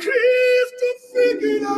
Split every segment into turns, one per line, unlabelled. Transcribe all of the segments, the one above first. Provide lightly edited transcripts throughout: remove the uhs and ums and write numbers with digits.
Cristo fica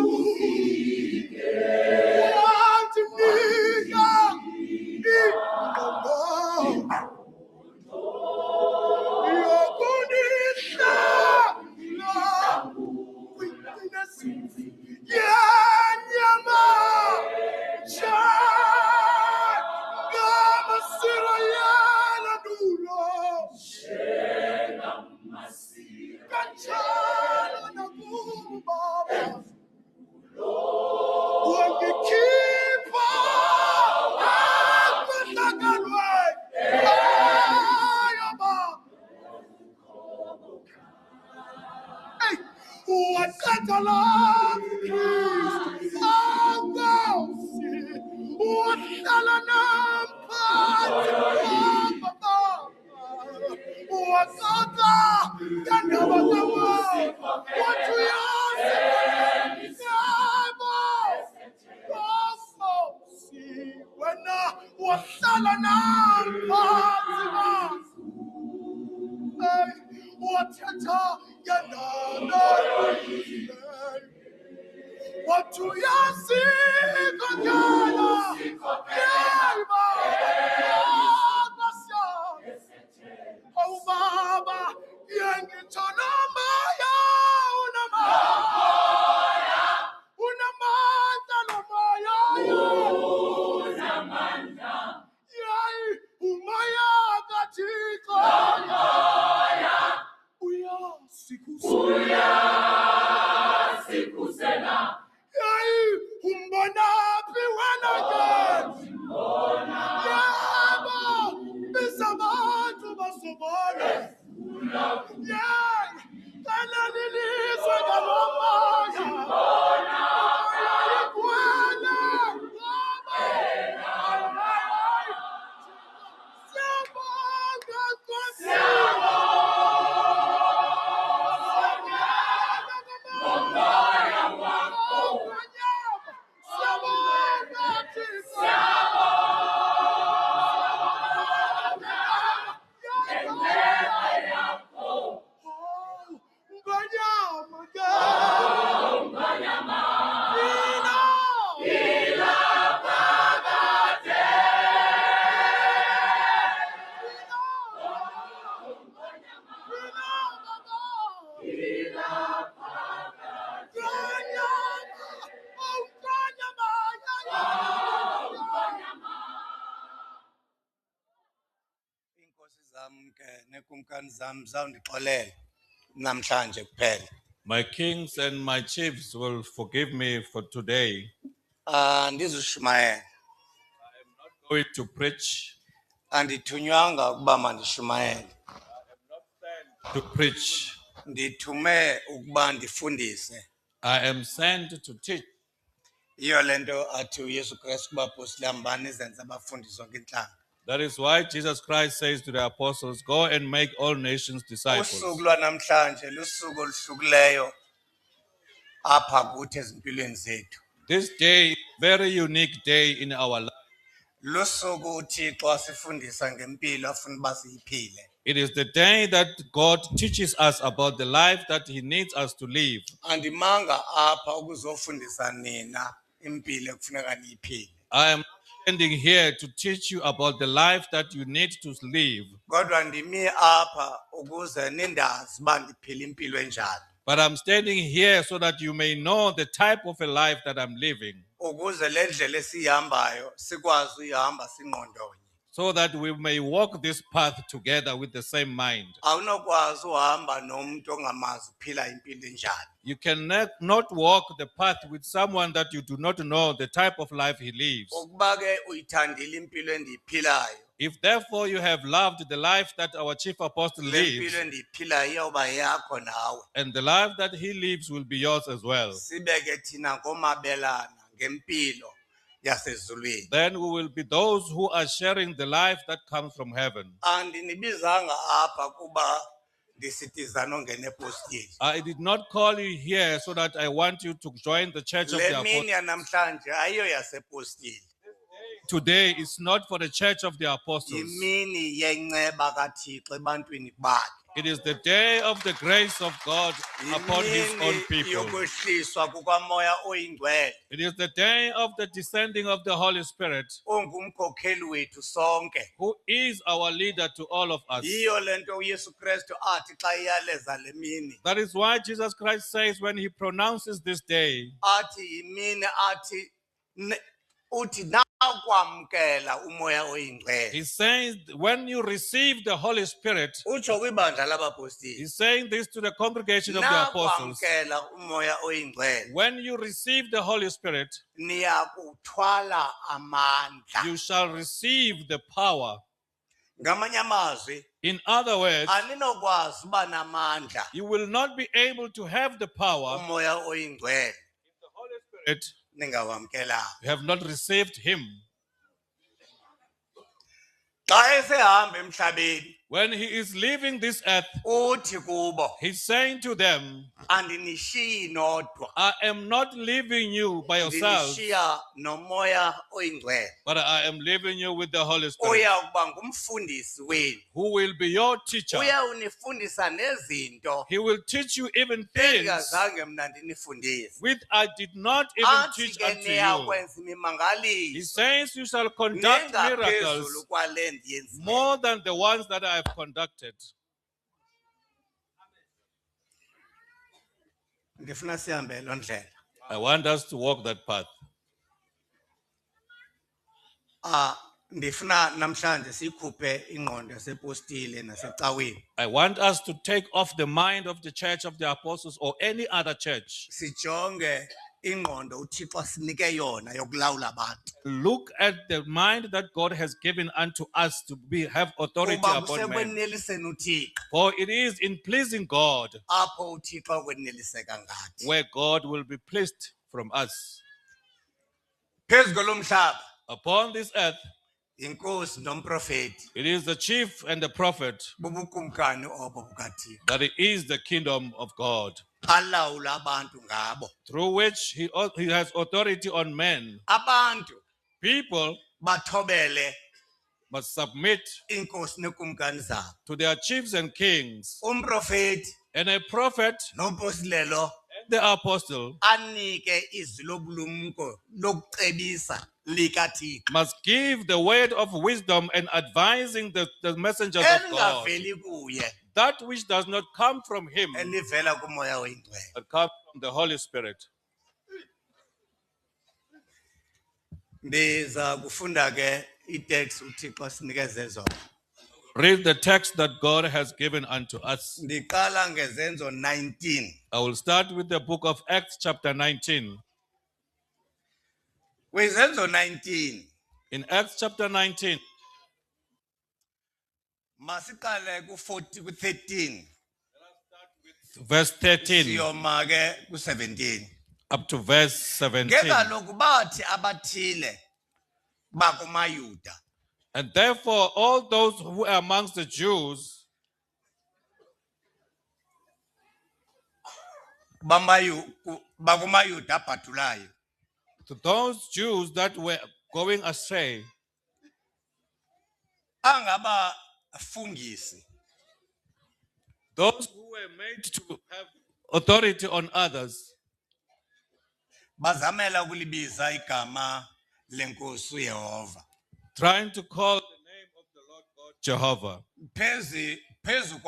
My kings and my chiefs will forgive me for today.
Ndizushumayela
Going to preach,
andithunywanga ukuba mandishumayele
to preach.
ndithume ukuba ndifundise.
I am sent to teach.
Iyo lento athi uYesu Kristu kubapostile hambani zenze abafundi zonke intlanga.
That is why Jesus Christ says to the apostles, go and make all nations disciples.
Usuku lwanamhlanje lusuku oluhlukileyo apha kuthi ezimpilweni zethu.
This day, very unique day in our life.
Lusuku uThixo asifundisa ngempilo afuna uba siyiphile.
It is the day that God teaches us about the life that He needs us to live.
Andimanga apha ukuzofundisa nina impilo ekufuneka niyiphile.
I am standing here to teach you about the life that you need to live.
Kodwa ndimi apha ukuze nindazi uba ndiphila impilo enjani.
But I'm standing here so that you may know the type of a life that I'm living.
Ukuze le ndlela esihambayo sikwazi uyihamba singqondonye.
so that we may walk this path together with the same mind.
Awunokwazi uhamba nomuntu ongamazi uphila impilo enjani.
You can not walk the path with someone that you do not know the type of life he lives.
Ukuba ke uyithandile impilo endiyiphilayo,
If therefore you have loved the life that our chief apostle
le
lives,
mpilo endiyiphilayo iyawuba yakho nawe.
and the life that he lives will be yours as well,
Sibeke thina ngomabelana ngempilo yasezulwini.
then we will be those who are sharing the life that comes from heaven.
Andinibizanga apha kuba ndisitizana ongena epostini.
I did not call you here so that I want you to join the church of the
Le mini
apostles.
yanamhlanje ayiyo yasepostini.
Today is not for the church of the apostles.
Yimini yenceba kaThixo ebantwini bakhe.
It is the day of the grace of God upon his own
Yimini
people.
yokwehliswa kukamoya oyingcwele.
It is the day of the descending of the Holy Spirit,
Ongumkhokheli wethu sonke.
who is our leader to all of us.
Yiyo lento uYesu Kristu athi xa iyaleza le mini.
That is why Jesus Christ says when he pronounces this day,
Athi yimini athi uthi nakwamkela umoya oyingcwele.
he says when you receive the Holy Spirit,
Utsho kwibandla labapostoli.
he's saying this to the congregation of the apostles.
Nakwamkela umoya oyingcwele.
When you receive the Holy Spirit,
Niyakuthwala amandla.
you shall receive the power.
Ngamanye amazwi,
In other words,
aninokwazi uba namandla
you will not be able to have the power
umoya oyingcwele
if
ningawamkelanga.
you have not received him.
Xa esehamba emhlabeni,
When he is leaving this earth,
uthi kubo,
he's saying to them,
andinishiyi nodwa,
I am not leaving you by yourselves,
ndinishiya nomoya oyingcwele.
but I am leaving you with the Holy Spirit,
Uya kuba ngumfundisi wenu.
who will be your teacher.
Uyawunifundisa nezinto
He will teach you even things
endingazange mna ndinifundise.
which I did not even
Athi
teach
ke
unto you.
niyakwenza
He
imimangaliso
says you shall conduct
nengaphezulu
miracles
kwale ndiyenzileyo.
more than the ones that I have conducted.
Ndifuna sihambe loo ndlela.
I want us to walk that path.
Ndifuna namhlanje sikhuphe ingqondo yasepostile nasecaweni.
I want us to take off the mind of the church of the apostles or any other church.
Sijonge ingqondo uThixo sinike yona yokulawula abantu.
Look at the mind that God has given unto us to have authority
Kuba
upon men.
kusekweneliseni uThixo
For it is in pleasing God
apho uThixo akweneliseka ngathi.
where God will be pleased from us.
Phezu kolomhlaba
Upon this earth,
inkosi nomprofeti
it is the chief and the prophet
bubukumkani obo bukaThixo.
that it is the kingdom of God,
Alawula abantu ngabo.
through which he has authority on men.
Abantu
People
bathobele
must submit
inkosi nekumkani zabo.
to their chiefs and kings.
Umprofeti
And a prophet
nomposilelo
and the apostle
anike izwi lobulumko lokucebisa likaThixo.
must give the word of wisdom and advising the messengers of God.
Elingaveli kuye
That which does not come from him,
elivela kumoya oyingcwele.
but comes from the Holy Spirit.
Ndiza kufunda ke itext uThixo sinikeze zona.
Read the text that God has given unto us.
Ndiqala ngezenzo 19.
I will start with the book of Acts chapter 19.
Kwizenzo 19
In Acts chapter 19,
masiqale ku13
verse 13
siyoma ke ku17.
up to verse 17.
Ngekaloku bathi abathile bakumaYuda
And therefore, all those who are amongst the Jews
bakumaYuda abhadulayo,
to those Jews that were going astray,
angabafungisi
those who were made to have authority on others,
bazamela ukulibiza igama lenkosi uYehova.
trying to call the name of the Lord God Jehovah
Phezu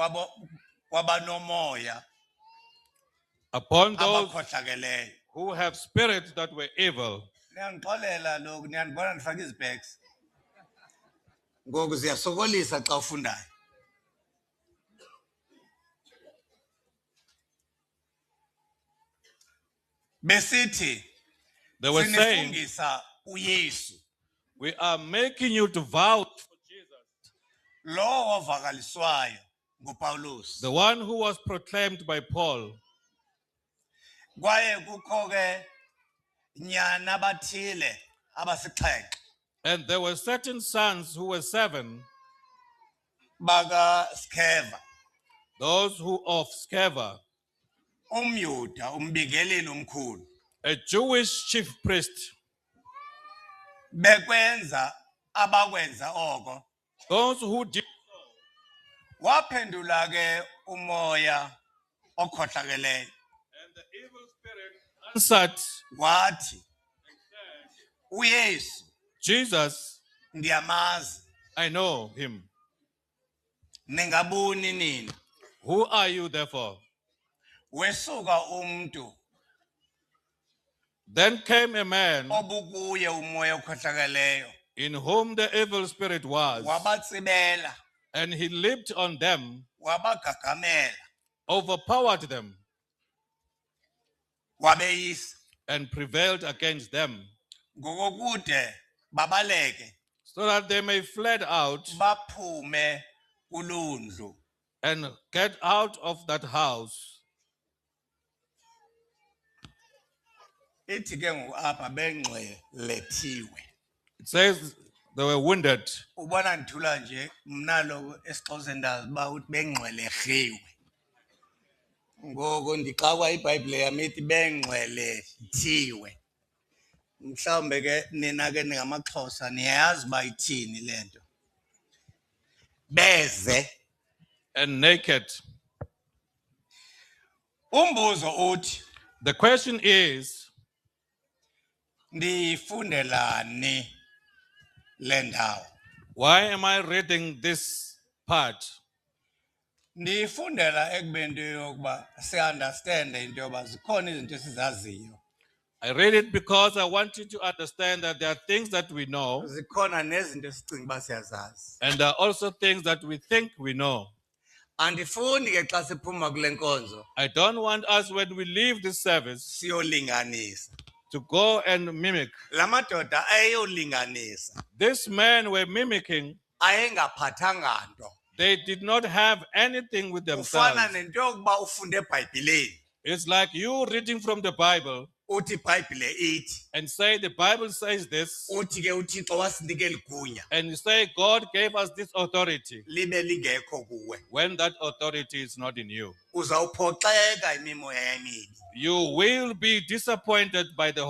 kwabanomoya
upon those
abakhohlakeleyo.
who have spirits that were evil.
Niyangixolela lokhu, niyandibona ndifaka izibheks. ngoku ziyasokolisa xa ufundayo. Besithi
They were saying,
sinifungisa uYesu
we are making you to vow for Jesus,
lo ovakaliswayo nguPawulos.
the one who was proclaimed by Paul.
Kwaye kukho ke nyana abathile abasixhenxe
And there were certain sons who were 7,
baka Skeva,
those who of Sceva,
umYuda umbingeleli omkhulu,
a Jewish chief priest.
bekwenza abakwenza oko.
Those who did,
Waphendula ke umoya okhohlakeleyo
and the evil spirit answered,
wathi, uYesu
Jesus,
ndiyamazi,
I know him.
ningabuni nini?
Who are you therefore?
Wesuka umuntu
Then came a man
obukuye umoya okhohlakeleyo,
in whom the evil spirit was,
wabatsibela,
and he leaped on them,
wabagagamela,
overpowered them,
wabeyisa
and prevailed against them,
ngokokude babaleke
so that they may fled out
baphume kulundlu.
and get out of that house.
Ithi ke ngoku apha bengxelethiwe.
It says they were wounded.
Ubona ndithula nje mna lo esiXhosa ndazi uba uthi bengxwelerhiwe. Ngoko ndixakwa iBhayibhile yam ithi bengxwelethiwe. Mhlawumbe ke nina ke ningamaXhosa niyayazi uba ithini le nto. Beze.
And naked.
Umbuzo uthi
The question is,
ndifundelani le ndawo?
why am I reading this part?
Ndifundela ekubeni into yokuba si-understande into yoba zikhona izinto esizaziyo.
I read it because I want you to understand that there are things that we know,
Zikhona nezinto esicinga uba siyazazi.
and there are also things that we think we know.
Andifundi ke xa siphuma kule nkonzo
I don't want us, when we leave this service,
siyolinganisa.
to go and mimic.
La madoda ayeyolinganisa
These men were mimicking.
ayengaphathanga nto.
They did not have anything with
Ufana
themselves.
nento yokuba ufunde eBhayibhileni
It's like you reading from the Bible
uthi iBhayibhile ithi,
and say the Bible says this,
uthi ke uThixo wasinike ligunya
and you say God gave us this authority
libe lingekho kuwe.
when that authority is not in you.
Uzawuphoxeka imimoya emibi.
You will be disappointed by the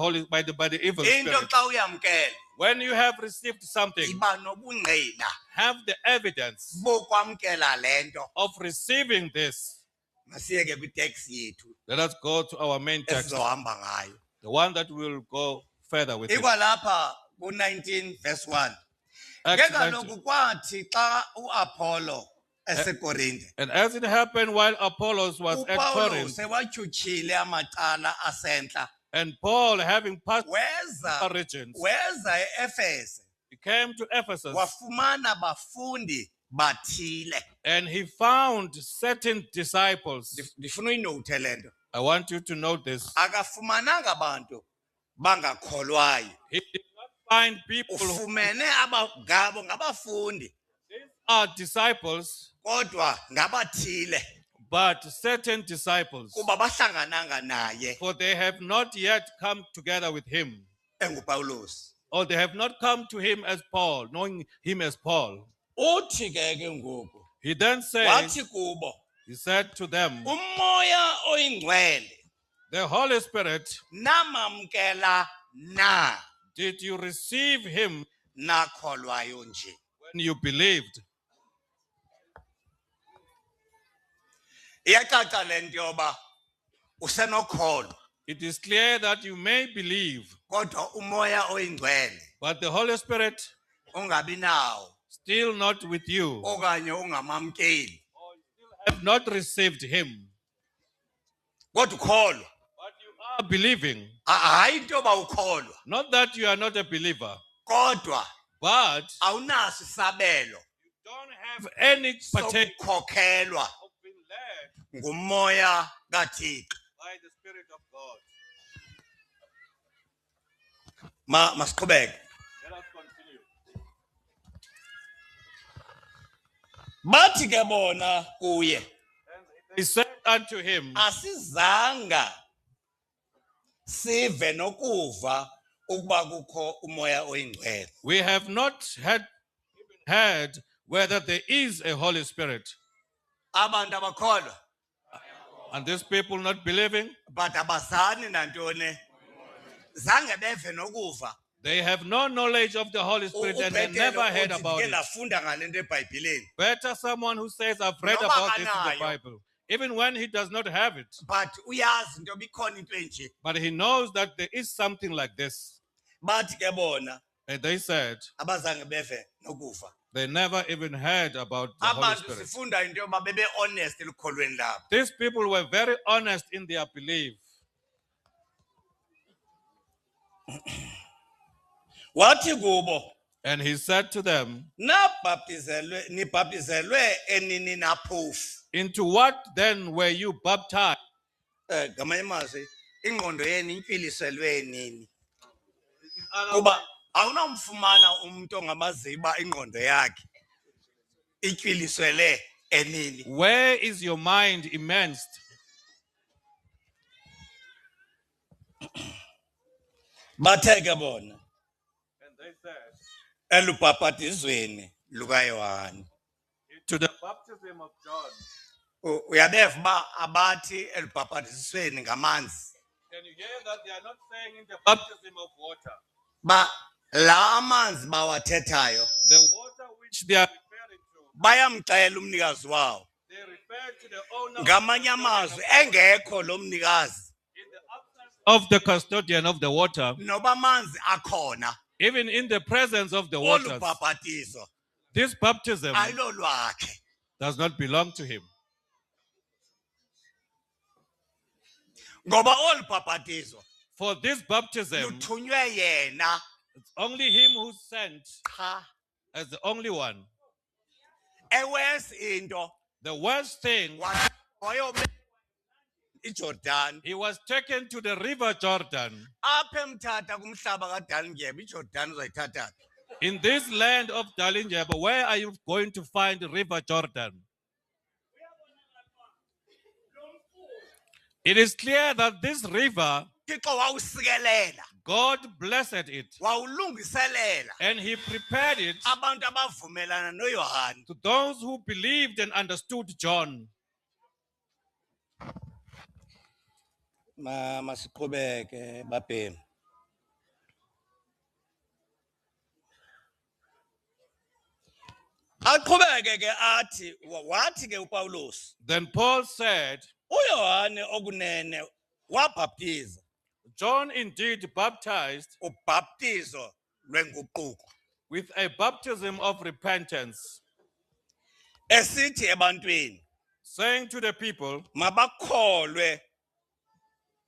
evil
Into
spirit.
xa uyamkela
When you have received something,
iba nobungqina
have the evidence
bokwamkela lento.
of receiving this.
Masiyeke kwitext yethu
Let us go to our main text,
esizohamba ngayo.
the one that will go further with it.
Ikwalapha ku-19 verse 1.
Acts
Ke
19.
kaloku kwathi xa uApollo eseKorinte,
And as it happened while Apollos was at
uPawulo
Corinth,
sewatyhutyhile amacala asentla,
and Paul, having passed
weza
the regions,
eEfese,
he came to Ephesus,
wafumana bafundi bathile.
and he found certain disciples.
Ndifuna uyinowuthe le nto.
I want you to note this.
Akafumananga bantu bangakholwayo.
He did not find people who
Ufumene ngabo ngabafundi
are disciples,
kodwa ngabathile
but certain disciples,
kuba bahlangananga naye
for they have not yet come together with him,
enguPawulos.
or they have not come to him as Paul, knowing him as Paul.
Uthi ke ngoku
He then says,
wathi kubo,
he said to them,
umoya oyingcwele
the Holy Spirit,
namamkela na
did you receive him
nakholwayo nje?
when you believed?
Iyacaca le nto yoba usenokholwa
It is clear that you may believe,
kodwa umoya oyingcwele
but the Holy Spirit
ungabi nawo
still not with you,
okanye ungamamkeli
have not received him,
kodwa ukholwa.
but you are believing.
Hayi into yoba ukholwa
Not that you are not a believer,
kodwa
but
awunaso isabelo
you don't have any partake
sokukhokhelwa
of being led
ngumoya kaThixo.
by the Spirit of God.
Masiqhubeke.
Let us continue.
Bathi ke bona kuye,
And they said unto him,
asizanga sive nokuva ukuba kukho umoya oyingcwele.
we have not heard whether there is a Holy Spirit.
Abantu abakholwa
And these people not believing,
but abazani nantoni, zange beve nokuva.
they have no knowledge of the Holy Spirit and they never heard about it.
Ndafunda ngale nto eBhayibhileni.
Better someone who says, I've read
Noba
about this in the
akanayo.
Bible, even when he does not have it.
But uyazi into bikhona into enje.
But he knows that there is something like this.
Bathi ke bona
And they said,
abazange beve nokuva.
they never even heard about the Holy
Abantu
Spirit.
sifunda into yoba bebe honest elikholweni labo.
These people were very honest in their belief.
Wathi kubo,
And he said to them,
nibhaptizelwe enini na phofu.
into what then were you baptized?
Ngamanye amazwi ingqondo yenu impiliselwe nini? Kuba awunomfumana umuntu ongamaziba ingqondo yakhe itywiliswele enini.
Where is your mind immersed?
Bathe ke bona
And they said,
elubhapatizweni lukaYohane.
to the baptism of John.
Uyabeva ba abathi elubhapatizweni ngamanzi.
Can you hear that they are not saying in the baptism of water?
Ba la amanzi bawathethayo
The water which they are referring to,
bayamcela umnikazi wawo.
they refer to the owner
Ngamanye amazwi engekho lo mnikazi
in the absence of the custodian of the water,
noba amanzi akhona
even in the presence of the waters.
olubhapatizo
This baptism
ayilolwakhe.
does not belong to him.
Ngoba olubhapatizo
For this baptism,
luthunywe yena
it's only him who's sent
cha.
as the only one.
Ewes into
The worst thing,
wayobe iJordan
he was taken to the river Jordan.
apha emthatha kumhlaba kaDalindyebo iJordan uzayithatha.
In this land of Dalindyebo, where are you going to find the river Jordan? It is clear that this river,
Thixo wawusikelela,
God blessed it,
wawulungiselela
and he prepared it
abantu abavumelana noYohane.
to those who believed and understood John.
Masiqhubeke babhemi. Aqhubeke ke athi wathi ke uPawulos
Then Paul said,
uYohane okunene wabhaptiza
John indeed baptized
ubhaptizo lwenguquko
with a baptism of repentance,
esithi ebantwini
saying to the people
mabakholwe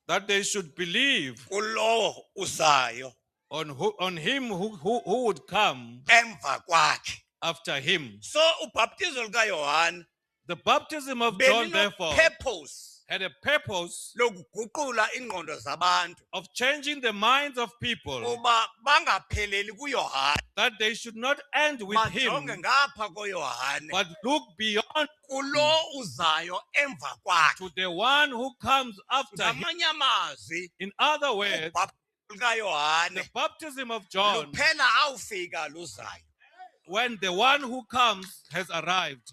that they should believe
kulowo uzayo
on him who would come
emva kwakhe.
after him.
So ubhaptizo likaYohane
The baptism of John, therefore,
purpose
had a purpose
lokuguqula ingqondo zabantu
of changing the minds of people,
uba bangapheleli kuYohane
that they should not end with
bajonge
him,
ngapha koYohane
but look beyond
kulo uzayo emva kwakhe.
to the one who comes after him.
Ngamanye amazwi
In other words,
ubhaptizo likaYohane
the baptism of John,
luphela awufika luzayo.
when the one who comes has arrived.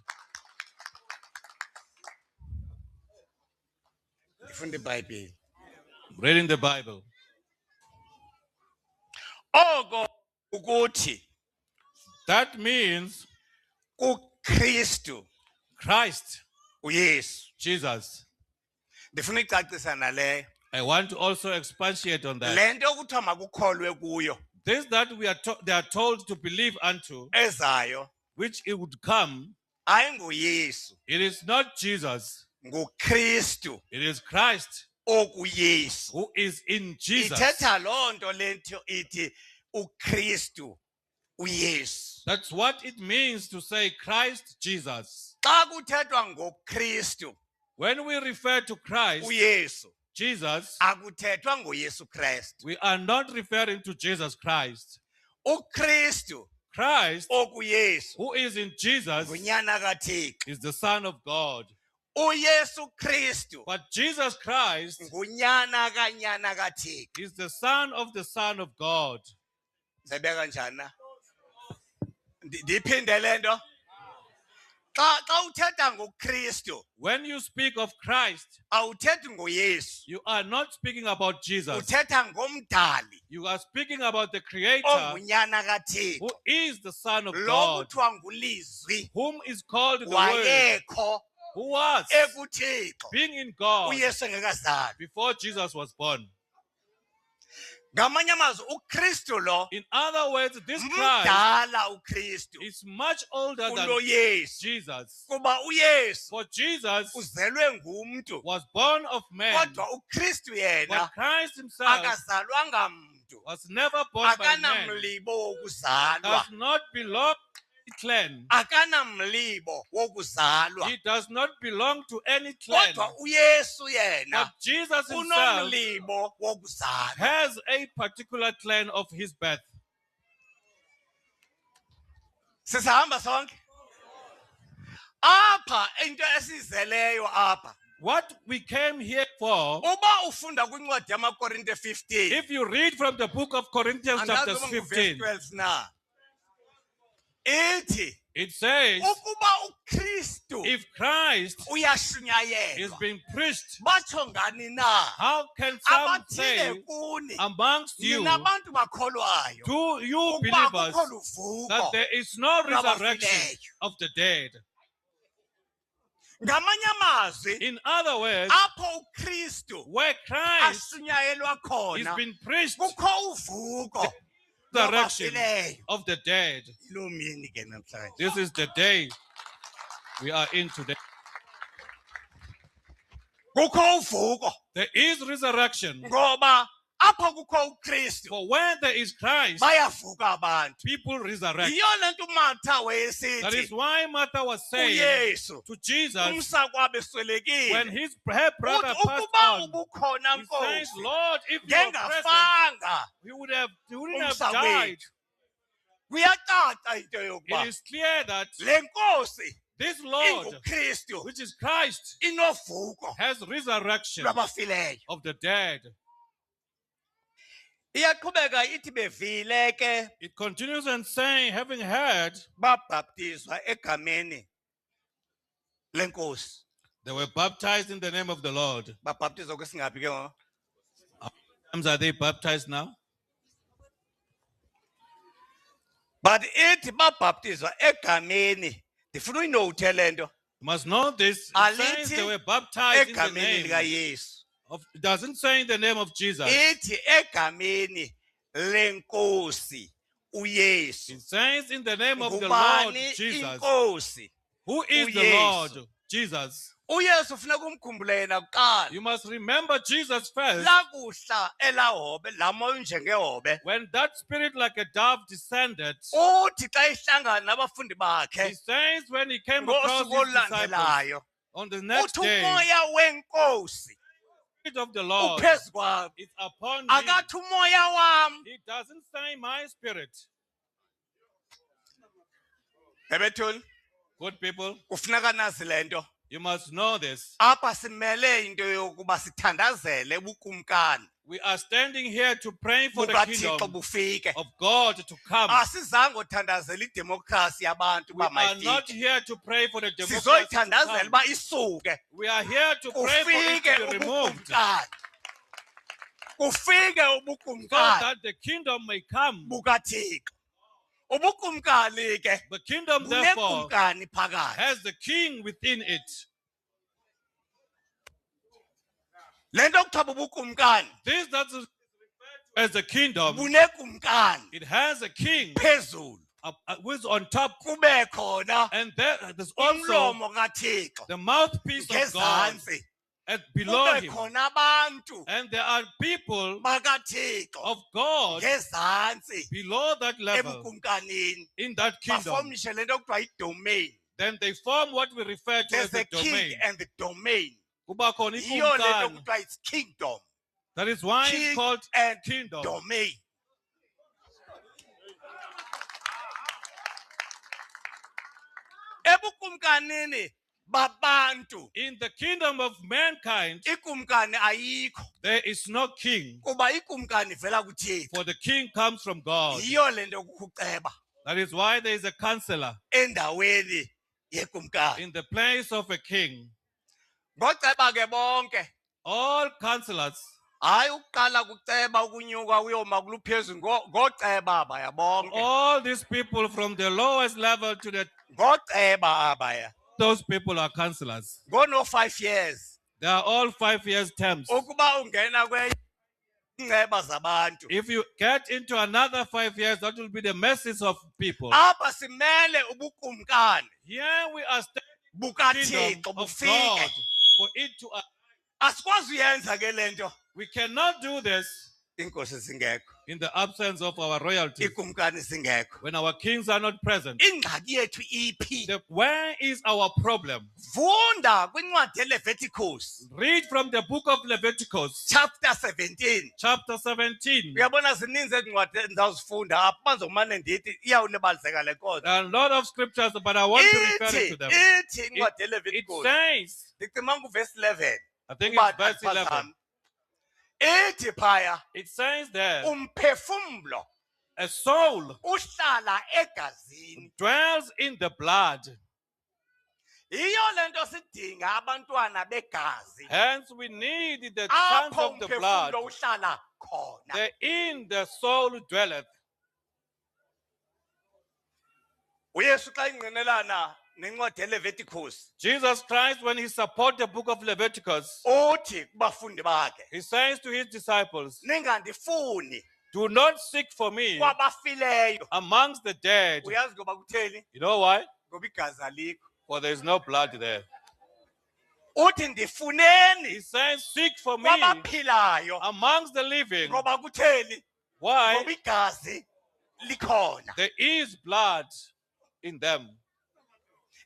Ifunda iBhayibheli.
Reading the Bible.
Oko ukuthi
That means
kuKristu
Christ,
uYesu.
Jesus.
Ndifuna icacisa naleyo.
I want to also expatiate on that.
Le nto kuthiwa makukholwe kuyo
This that they are told to believe unto,
ezayo
which it would come,
ayinguYesu,
it is not Jesus,
nguKristu
it is Christ
okuYesu.
who is in Jesus.
Ithetha loo nto le nto ithi uKristu uYesu.
That's what it means to say Christ Jesus.
Xa kuthethwa ngoKristu,
When we refer to Christ
uYesu,
Jesus,
akuthethwa ngoYesu Kristu.
we are not referring to Jesus Christ.
uKristu
Christ,
okuYesu
who is in Jesus,
ngunyana kaThixo.
is the Son of God.
uYesu Kristu
But Jesus Christ
ngunyana kanyana kaThixo.
is the Son of God.
Zebeka njani na? Ndiphinde lento. Xa uthetha ngoKristu,
When you speak of Christ,
awuthethi ngoYesu.
you are not speaking about Jesus.
Uthetha ngomdali
You are speaking about the Creator,
ongunyana kaThixo.
who is the Son of
Lo
God,
kuthiwa ngulizwi
whom is called the Word,
wayekho
who was
ekuThixo
being in God
uYesu engekazalwa.
before Jesus was born.
Ngamanye amazwi uKristu lo
In other words, this Christ
mdala uKristu
is much older than
kuloYesu.
Jesus.
Kuba uYesu
For Jesus
uzelwe ngumntu,
was born of man,
kodwa uKristu
but
yena
Christ himself
akazalwanga mntu.
was never born by man,
Akanamlibo wokuzalwa.
does not belong to any clan.
Akanamlibo wokuzalwa.
He does not belong to any clan.
Kodwa uYesu yena
But Jesus himself
unomlibo wokuzalwa.
has a particular clan of his birth.
Sisahamba sonke. Apha into esizeleyo apha.
What we came here for,
Uba ufunda kwincwadi yamaKorinte 15.
if you read from the book of Corinthians chapter
Andazi uba nguverse
15,
12 na. Ithi
it says,
ukuba uKristu
if Christ is
uyashunyayelwa,
being preached,
batsho ngani na?
how can some
Abathile
say
kuni
amongst you,
ninabantu bakholwayo
to you
ukuba
believers,
akukho luvuko
that there is no resurrection
lwabafileyo?
of the dead?
Ngamanye amazwi,
In other words,
apho uKristu
where Christ
ashunyayelwa
is
khona
being preached,
kukho uvuko
the resurrection
lwabafileyo.
of the dead.
Yiloo mini ke namhlanje.
This is the day we are in today.
Kukho uvuko
There is resurrection.
ngoba apho kukho uKristu
For where there is Christ,
bayavuka abantu.
people resurrect.
Yiyo lento uMartha
That
wayesithi
is why Martha was saying
uYesu
to Jesus
umsakwabe
when
swelekile.
her brother
Uthi
passed
ukuba
on,
ubukhona
he says,
Nkosi
Lord, if you were present,
ngengafanga
he wouldn't have
umsa
died.
wethu. Kuyacaca into
It
yokuba
is clear that
le Nkosi
this Lord,
inguKristu
which is Christ,
inovuko
has resurrection
lwabafileyo.
of the dead.
Iyaqhubeka ithi bevile ke
It continues and saying, having heard,
babhaptizwa egameni lenkosi.
they were baptized in the name of the Lord.
Babhaptizwa kwesingaphi ke ngoku?
Times are they baptized now?
But ithi babhaptizwa egameni. Ndifuna uyinothe lento.
You must know this. It
Alithi
says they were baptized in the
Egameni
name
likaYesu.
of, it doesn't say in the name of Jesus.
Ithi egameni lenkosi uYesu.
It says in the name of the Lord
Ngubani
Jesus.
inkosi?
Who is the
uYesu.
Lord? Jesus.
uYesu funeka umkhumbule yena kuqala.
You must remember Jesus first.
Lakuhla elahobe lamoya njengehobe.
When that spirit like a dove descended,
Uthi xa ihlangana nabafundi
he
bakhe
says when he came across
ngosuku
his disciples
olulandelayo,
on the next
uthi
day,
umoya wenkosi
the Spirit of the Lord
uphezu kwami.
is upon me.
Akathi umoya wami.
He doesn't say my spirit.
Bebethuni,
Good people,
kufuneka nazi lento.
you must know this.
Apha simele into yokuba sithandazele ubukumkani
We are standing here to pray for the
bukaThixo
kingdom
bufike.
of God to come.
Asizange uthandazela idemokhrasi yabantu
We
uba
are not
mayifike.
here to pray for the democracy to
Sizoyithandazela
come.
uba isuke.
We are here to pray for it
Kufike
to be removed so
ubukumkani. Kufike ubukumkani
that the kingdom may come.
bukaThixo. Ubukumkani ke
The kingdom, therefore,
bunekumkani phakathi.
has the king within it.
Lento kuthiwa ubukumkani
This that is referred to as the kingdom,
bunekumkani
it has a king
phezulu.
who is on top,
Kube khona
and there's also
umlomo kaThixo
the mouthpiece of God
ngezantsi.
and below
kube
him.
khona abantu
And there are people
bakaThixo
of God
ngezantsi
below that level
ebukumkanini
in that kingdom.
bafomishe lento kuthiwa yidomain.
Then they form what we refer to as
There's
the
a king
domain.
and the domain.
Kuba khona
Yiyo lento
ikumkani.
kuthiwa it's kingdom.
That is why
King
it's called
and
kingdom.
domain. Ebukumkanini babantu
In the kingdom of mankind,
ikumkani ayikho
there is no king,
kuba ikumkani ivela kuThixo.
for the king comes from God.
Yiyo lento kukuceba
That is why there is a counselor
endaweni yekumkani.
in the place of a king.
Ngoceba ke bonke.
All counselors,
Hayi ukuqala kuceba ukunyuka uyoma kuluphezulu ngoceba abaya bonke.
all these people from the lowest level to
Ngoceba abaya.
those people are counselors.
Ngono 5 years.
They are all 5 years terms.
Ukuba ungena kwenceba zabantu.
If you get into another 5 years, that will be the message of people.
Apha simele ubukumkani
Here we are standing
bukaThixo
kingdom of God
bufike.
for it to.
Asikwazi uyenza ke lento.
We cannot do this
Inkosi singekho.
in the absence of our royalty.
Ikumkani singekho.
When our kings are not present.
Ingxaki yethu iphi?
Where is our problem?
Funda kwincwadi yeLeviticus
Read from the book of Leviticus,
chapter 17.
chapter 17.
Uyabona zininzi ezincwadi endizawuzifunda apha bazomane ndithi iyawulibazeka le nkonzo.
There are a lot of scriptures, but I want to refer to them.
Ithi incwadi
It
yeLeviticus.
says,
Ndicimanga uvesi 11.
I think it's verse 11.
Uba ithi phaya
It says there,
umphefumlo
a soul
uhlala egazini.
dwells in the blood.
Yiyo lento sidinga abantwana begazi.
Hence, we need the sons
Apho
of the blood.
umphefumlo uhlala khona.
Therein the soul dwelleth.
uYesu xa ingqinelana nencwadi yeLeviticus
Jesus Christ, when he supported the book of Leviticus,
uthi kubafundi bakhe,
he says to his disciples,
ningandifuni
do not seek for me
kwabafileyo.
amongst the dead.
Uyazi ngoba kutheni?
You know why?
Ngoba igazi alikho.
For there is no blood there.
Uthi ndifuneni
He says, seek for me
kwabaphilayo.
amongst the living.
Ngoba kutheni?
Why?
Ngoba igazi likhona.
There is blood in them.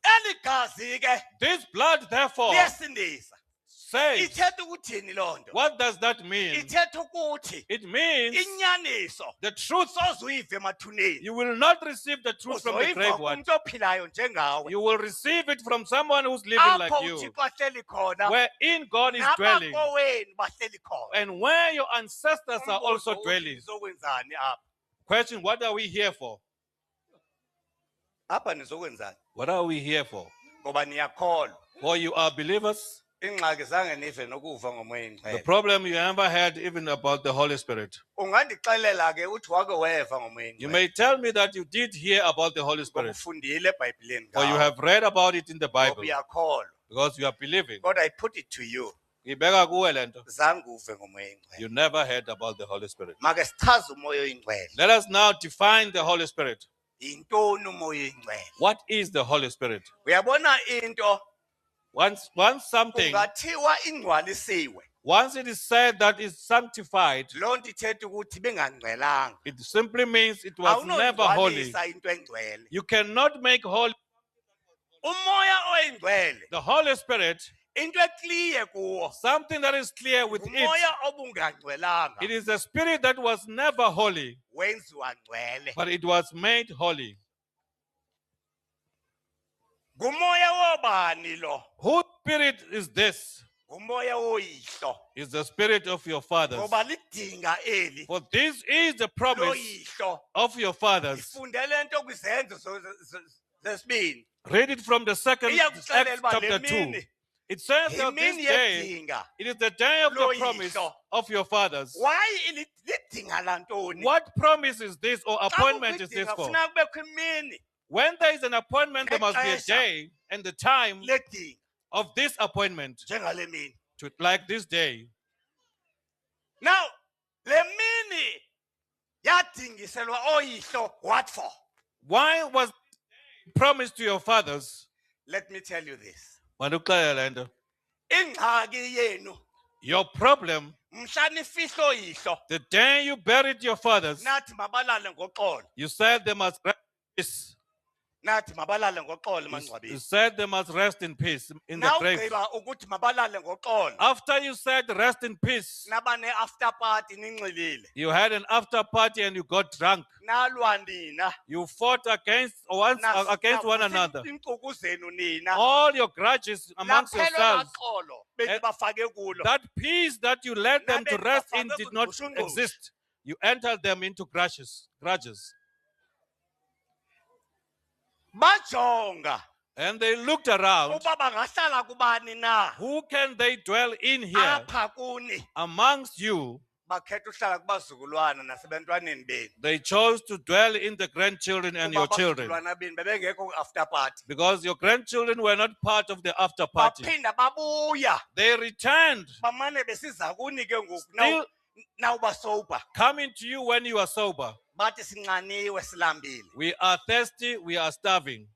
Eli gazi ke
This blood, therefore,
liyasindisa.
says,
Ithetha ukuthini lonto?
what does that mean?
Ithetha ukuthi
It means
inyaniso
the truth.
sozuyiva emathuneni.
You will not receive the truth from the
Uzoyiva
grave one.
kumuntu ophilayo njengawe.
You will receive it from someone who's living like
Apho
you.
uThixo ahleli khona.
Where in God is dwelling.
Nabakowenu bahleli khona.
And where your ancestors are also
Umbuzo
dwelling.
uthi nizokwenzani apha?
Question, what are we here for?
Apha nizokwenzani?
What are we here for?
Ngoba niyakholwa.
For you are believers.
Ingxaki zange nive nokuva ngomoya
The
engcwele.
problem you ever had even about the Holy Spirit.
Ungandixelela ke uthi wake weva ngomoya
You
engcwele.
may tell me that you did hear about the Holy Spirit.
Ufundile eBhayibhelini
Or you
ngawo.
have read about it in the
Ngoba
Bible.
uyakholwa.
Because you are believing.
Kodwa I put it to you.
Ngibeka kuwe lento.
Zange uve ngomoya engcwele.
You never heard about the Holy Spirit.
Make sichaze umoya oyingcwele.
Let us now define the Holy Spirit.
Yintoni umoya oyingcwele?
What is the Holy Spirit?
Uyabona into
Once something,
kungathiwa ingcwalisiwe.
once it is said that it's sanctified,
Lonto ithetha ukuthi bengangcwelanga.
it simply means it was never holy.
Awunongcwalisa into engcwele.
You cannot make holy
Umoya oyingcwele
the Holy Spirit,
into ekliye kuwo.
something that is clear with it.
Umoya obungangcwelanga
It is a spirit that was never holy,
wenziwa ngcwele.
but it was made holy.
Ngumoya wobani lo?
Whose spirit is this?
Ngumoya woyihlo.
Is the spirit of your fathers.
Ngoba lidinga eli.
For this is the promise
Loyihlo.
of your fathers.
Ifundele into kwizenzo zesibini.
Read it from the second Acts
Iyakuxelela uba
chapter
le
2.
mini
It says that this
yimini
day,
yedinga.
it is the day of the
Loyihlo.
promise of your fathers.
Why lidinga lantoni?
What promise is this or
Xa
appointment is this
kukho
for?
idinga kufuneka kubekho imini
When there is an appointment, there must be a
Ngexesha.
day and the time
ledinga
of this appointment,
njengale mini.
like this day.
Now, le mini yadingiselwa oyihlo what for?
Why was it promised to your fathers?
Let me tell you this.
Manduxelela le nto.
ingxaki yenu
Your problem,
mhla nifihlo yihlo
the day you buried your fathers,
nathi mabalale ngoxolo
you said they must rest in peace.
nathi mabalale ngoxolo
You
emangcwabeni
said they must rest in peace in the grave.
nawugqiba ukuthi mabalale ngoxolo
After you said rest in peace,
naba ne-after party ninxilile
you had an after party and you got drunk.
nalwa nina
You fought against one another.
iinkquku zenu nina
All your grudges amongst
laphelelwa
yourselves.
xolo benibafake kulo
That peace that you led them to rest in did not
Ngabengibafake
exist. You entered them into grudges.
bajonga
And they looked around.
uba bangahlala kubani na
Who can they dwell in here
apha kuni
amongst you?
bakhetha uhlala kubazukulwana nasebantwaneni benu
They chose to dwell in the grandchildren and your
Kuba
children.
abazukulwana benu bebengekho after party
Because your grandchildren were not part of the after party.
baphinda babuya
They returned,
bamane besiza kuni ke ngoku
still
nawuba sober
coming to you when you are sober.
bathi sinxaniwe silambile
We are thirsty, we are starving.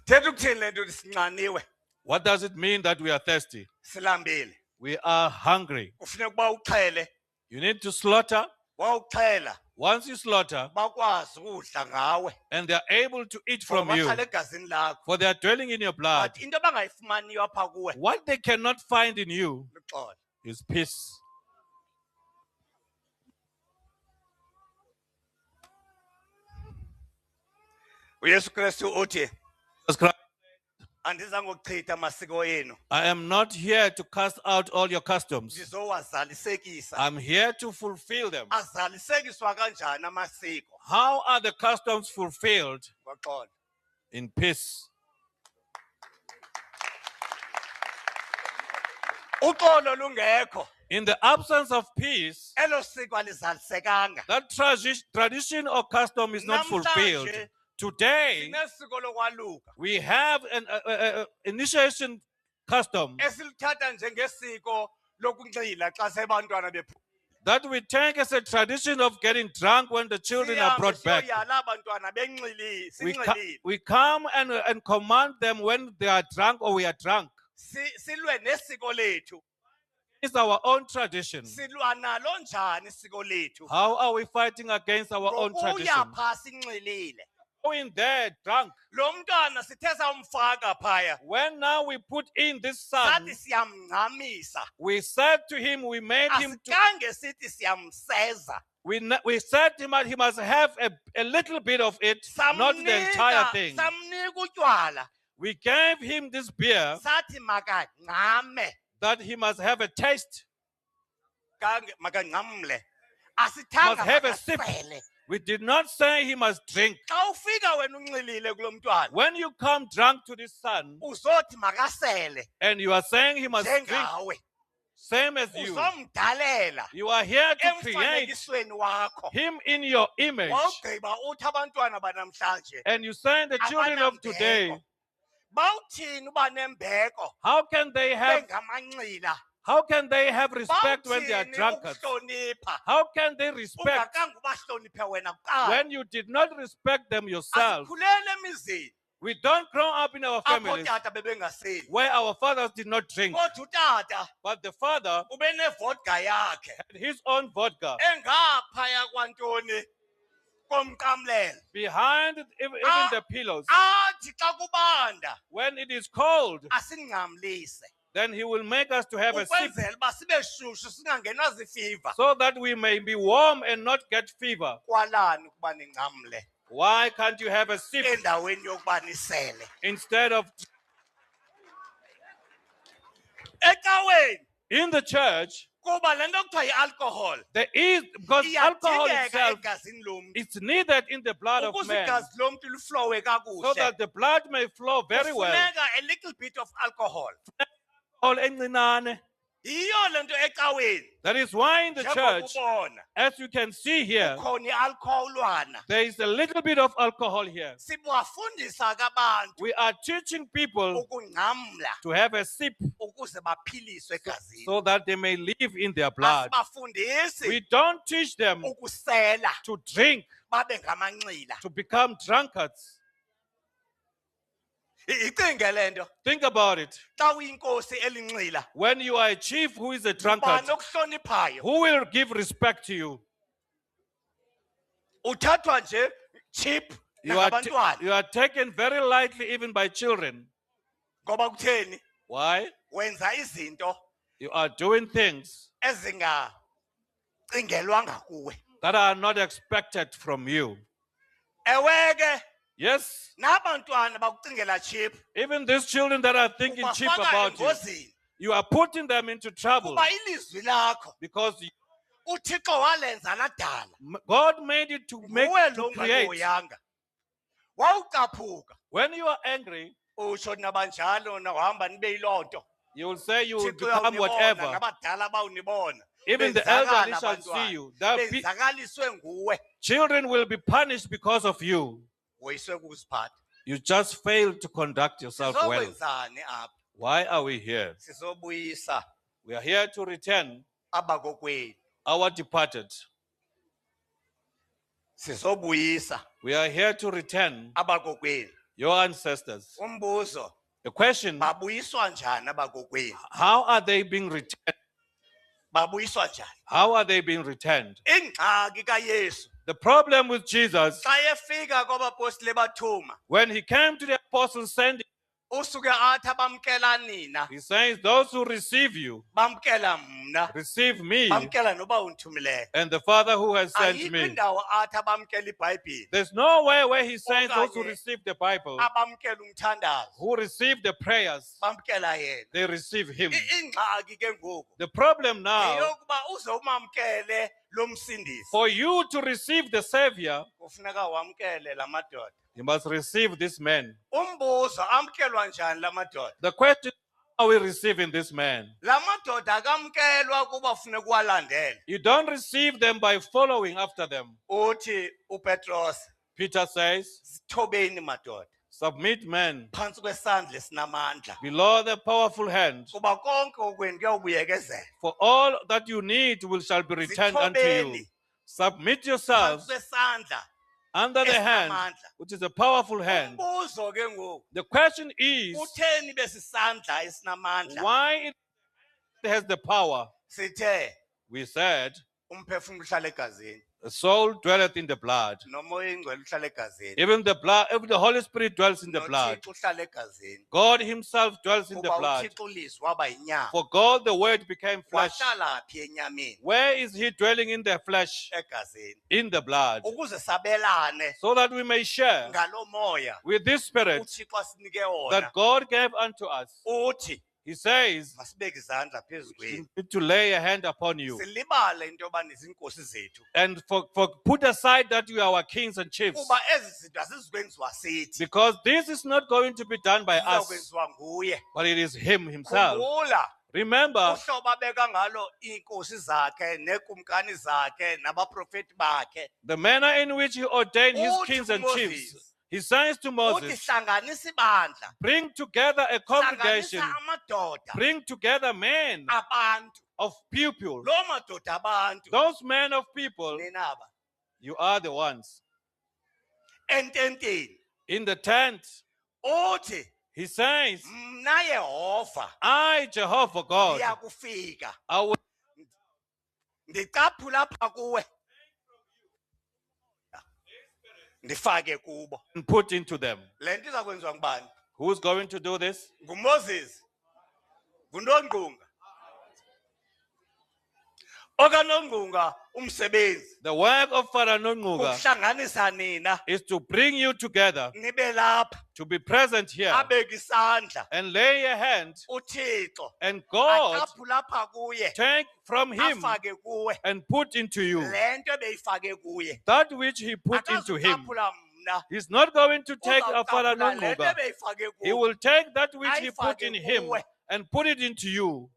thetha ukuthini le nto sinxaniwe
What does it mean that we are thirsty?
silambile
We are hungry.
kufuneka uba uxhele
You need to slaughter.
wawuxhela
Once you slaughter,
bakwazi ukudla ngawe
and they are able to eat
ngoba
from you,
bahlala egazini lakho
for they are dwelling in your blood.
but into abangayifumaniyo apha kuwe
What they cannot find in you
luxolo
is peace.
uyesu kristu uthi
Jesus Christ,
andiza ngokuchitha amasiko yenu
I am not here to cast out all your customs.
ndizowazalisekisa
I'm here to fulfill them.
azalisekiswa kanjani amasiko
How are the customs fulfilled?
ngoxolo
In peace.
uxolo lungekho
In the absence of peace,
elo siko alizalisekanga
that tradition or custom is not fulfilled.
Namhlanje
Today,
sinesiko lokwaluka
we have an initiation custom
esilithatha njengesiko lokunxila xa sebantwana
that we take as a tradition of getting drunk when the children are brought back.
siyoyala abantwana sinxilile
We come and command them when they are drunk or we are drunk.
silwe nesiko lethu
It's our own tradition.
silwa nalo njani isiko lethu
How are we fighting against our own
ngokuya
tradition?
phaa sinxilile
Going there drunk.
lo mntwana sithe samfaka phaya
When now we put in this son,
sathi siyamngxamisa
we said to him, we made him to,
asikange sithi siyamseza
we said to him that he must have a little bit of it, not the entire thing.
samnika utywala
We gave him this beer
sathi makangxame
that he must have a taste,
makangxamle
must
asithanga
have a sip.
makasele
We did not say he must drink.
xa ufika wena unxilile kulo mntwana
When you come drunk to this son
uzothi makasele
and you are saying he must drink,
njengawe
same as you,
uzomdalela
you are here to create
emfanekisweni wakho
him in your image.
wawugqiba uthi abantwana banamhlanje
And you saying the children of today,
abanambeko. Bawuthini uba nembeko
how can they have respect when they are
Bawuthini
drunkards?
ukuhlonipha
How can they respect
ungakanga ubahloniphe wena kuqala
when you did not respect them yourself?
asikhulele emizini
We don't grow up in our
apho
families
tata bebengaseli
where our fathers did not drink,
kodwa utata
but the father
ube nevodka yakhe
had his own vodka
engaphaya kwantoni komqamlelo
behind even the pillows.
athi xa kubanda
When it is cold,
asingxamlise
then he will make us to have a sip
ukwenzela uba sibe shushu singangenwa zifiva
so that we may be warm and not get fever.
kwalani ukuba ningxamle
Why can't you have a sip
endaweni yokuba nisele
instead of
ecaweni
in the church?
kuba le nto kuthiwa yi-alcohol
There is, because alcohol
iyadingeka
itself,
egazini lomntu
it's needed in the blood of
ukuze
man
igazi lomntu liflowe
so
kakuhle
that the blood may flow very well.
kufuneka a little bit of alcohol
All encinane.
yiyo le nto ecaweni
That is why in the church,
njengokubona
as you can see here,
kukhona i-alcoholwana
there is a little bit of alcohol here.
sibafundisa ke abantu
We are teaching people
ukungxamla
to have a sip
ukuze baphiliswe egazini
so that they may live in their blood.
asibafundisi
We don't teach them
ukusela
to drink,
babe ngamanxila
to become drunkards.
Icinge lento
Think about it.
xa uyinkosi elinxila
When you are a chief who is a
ubani
drunkard,
okuhloniphayo
who will give respect to you?
uthathwa nje cheap
You are,
nangabantwana
you are taken very lightly even by children.
ngoba kutheni
Why?
wenza izinto
You are doing things
ezingacingelwanga kuwe
that are not expected from you.
ewe ke
Yes,
nabantwana bakucingela cheap
even these children that are thinking cheap
ubafaka
about you,
engozini
you are putting them into trouble
kuba ilizwi lakho
because
uthixo walenza ladala
God made it to make
nguwe
to
lo
create.
ungahoyanga wawucaphuka
When you are angry,
utsho nabanjalo nawuhamba nibe yiloo nto
you will say you will
uthixo
become
uyawunibona
whatever.
nabadala bawunibona
Even the elderly
Benzakala
shall see
abantwana.
you. That
benzakaliswe nguwe
children will be punished because of you.
woyiswe kukuziphatha
You just failed to conduct yourself well.
sizokwenzani apha
Why are we here?
sizobuyisa
We are here to return
abakokwethu
our departed.
sizobuyisa
We are here to return
abakokwethu
your ancestors.
umbuzo
The question,
babuyiswa njani abakokwethu
how are they being returned?
babuyiswa njani
How are they being returned?
ingxaki kayesu
The problem with Jesus,
xa efika kwabapostile bathuma
when he came to the apostles sending,
usuke athi abamkela nina
he says, those who receive you,
bamkela mna
receive me
bamkela noba undithumileyo
and the Father who has sent
ayikho
me.
indawo athi abamkela ibhayibhile
There's no way where he says those who
Okanye
receive the Bible,
abamkela umthandazo
who receive the prayers,
bamkela yena
they receive him.
ingxaki ke ngoku
The problem now,
yeyokuba uze umamkele lo msindisi
for you to receive the Savior,
kufuneka wamkele la madoda
you must receive this man.
umbuzo amkelwa njani la madoda
The question, how are we receiving this man?
la madoda akamkelwa kuba funeka uwalandele
You don't receive them by following after them.
uthi upetros
Peter says,
sithobeni madoda
submit men
phantsi kwesandla esinamandla
below the powerful hand,
kuba konke okwenu kuyobuyekezela
for all that you need shall be returned unto you.
Zithobeni.
Submit
phantsi
yourselves
kwesandla
under the hand,
esinamandla
which is a powerful hand.
umbuzo ke ngoku
The question is,
kutheni besisandla esinamandla
why it has the power?
sithe
We said,
umphefumulo uhlala egazini
the soul dwelleth in the blood.
nomoya ingcwele uhlala egazini
Even the blood, even the Holy Spirit dwells in the blood.
nothixo uhlala egazini
God himself dwells in the
kuba
blood.
uthixo ulizwi waba yinyama
For God, the word became flesh.
wahlala phi enyameni
Where is he dwelling in the flesh?
egazini
In the blood.
ukuze sabelane
So that we may share
ngalo moya
with this spirit
uthixo asinike wona
that God gave unto us.
uthi
He says,
masibeke izandla phezu
we
kwenu
need to lay a hand upon you.
silibale into yoba nizinkosi zethu
And for put aside that you are our kings and chiefs.
kuba ezi zinto azizikwenziwa sithi
Because this is not going to be done by us,
zizawukwenziwa nguye
but it is him himself.
khumbula
Remember,
uhlobo abeka ngalo iinkosi zakhe neekumkani zakhe nabaprofeti bakhe
the manner in which he ordained his
Uthi
kings and
kuMoses,
chiefs. He says to
uthi
Moses,
hlanganisa ibandla
bring together a congregation,
hlanganisa amadoda
bring together men
abantu
of people.
loo madoda abantu
Those men of people,
nenaba
you are the ones.
ententeni
In the tent,
uthi
he says,
mna yehova
I, Jehovah God,
ndiyakufika
I will
ndicaphula apha kuwe ndifake kubo
put into them.
le nto iza kwenziwa ngubani
Who's going to do this?
ngumoses ngunongqunga okanongqunga umsebenzi
The work of Pharaoh Nonguga
ukuhlanganisa nina
is to bring you together,
nibe lapha
to be present here,
abeke isandla
and lay a hand,
uthixo
and God
acaphula apha kuye
take from him
afake kuwe
and put into you
le nto ebeyifake kuye
that which he put into him.
akazucaphula mna
He's not going to take a Pharaoh
uzawucaphula le nto
Nonguga.
ebeyifake
He
kuwe
will take that which he put
ayifake
in him
kuwe.
and put it into you.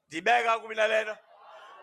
ndibeka kumina le nto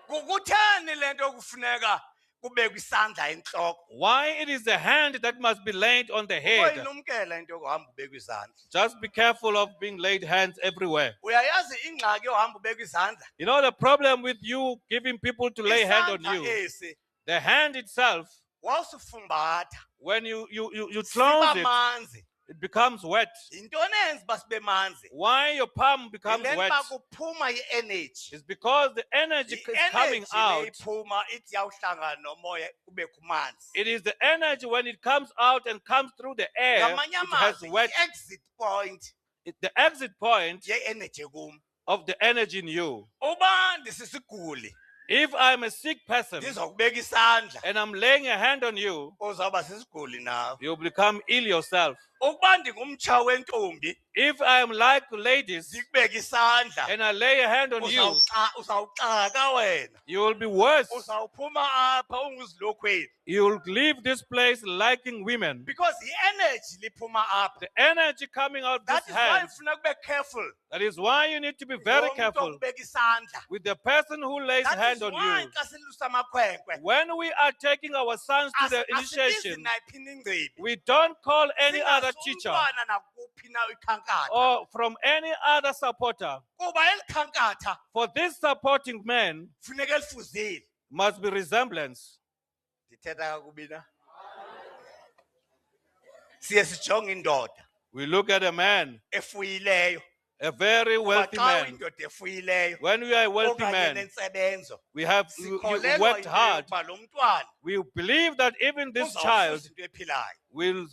kukutheni le nto kufuneka kubekwe isandla entloko
Why it is the hand that must be laid on the head.
oyinumkela into yokuhamba ubekwa izandla
Just be careful of being laid hands everywhere.
uyayazi ingxaki yohamba ubekwa izandla
You know the problem with you giving people to lay hand on
isandla
you.
esi
The hand itself,
wawusifumbatha
when you
siba
close it,
manzi
it becomes wet.
Yintoni eyenza uba sibe manzi?
Why your palm becomes
Yile
wet
nto uba kuphuma i-energy.
is because the energy is coming
I-energy le
out.
iphuma ithi yawuhlangana nomoya kube kumanzi.
It is the energy when it comes out and comes through the air,
Ngamanye
it has
amazwi,
wet.
i-exit point
The exit point
ye-energy kum.
of the energy in you.
Uba ndisisiguli,
If I'm a sick person
ndizokubeka isandla,
and I'm laying a hand on you,
uzawuba sisiguli nawe.
you'll become ill yourself.
Ukuba ndingumtsha wentombi,
If I am like ladies
ndikubeka isandla,
and I lay a hand on you,
uzawuxaka wena.
you will be worse.
Uzawuphuma apha unguzilokhweni.
You will leave this place liking women.
Because i-energy liphuma apha.
The energy coming out of
That
this
is why
hand.
ufuna kube careful.
That is why you need to be very
Lo muntu
careful
okubeka isandla.
with the person who lays
That
hand
is
on
why
you.
xa silusa amakhwenkwe,
When we are taking our sons to the
asibizi
initiation,
nayiphi na ingcibi.
we don't call any other
Singasi
teacher
umntwana nakuphi na ikhankatha.
or from any other supporter.
Kuba eli khankatha
For this supporting man
funeka elifuzile.
must be resemblance.
Ndithetha kakubi na? Siye sijonge indoda
We look at a man,
efuyileyo.
a very
Kuba
wealthy
xa
man.
uyindoda efuyileyo
When we are a wealthy
okanye
man,
nentsebenzo,
we have you
sikholelwa
worked
into
hard.
yokuba lo mntwana
We believe that even this child
uzawufuza into ephilayo.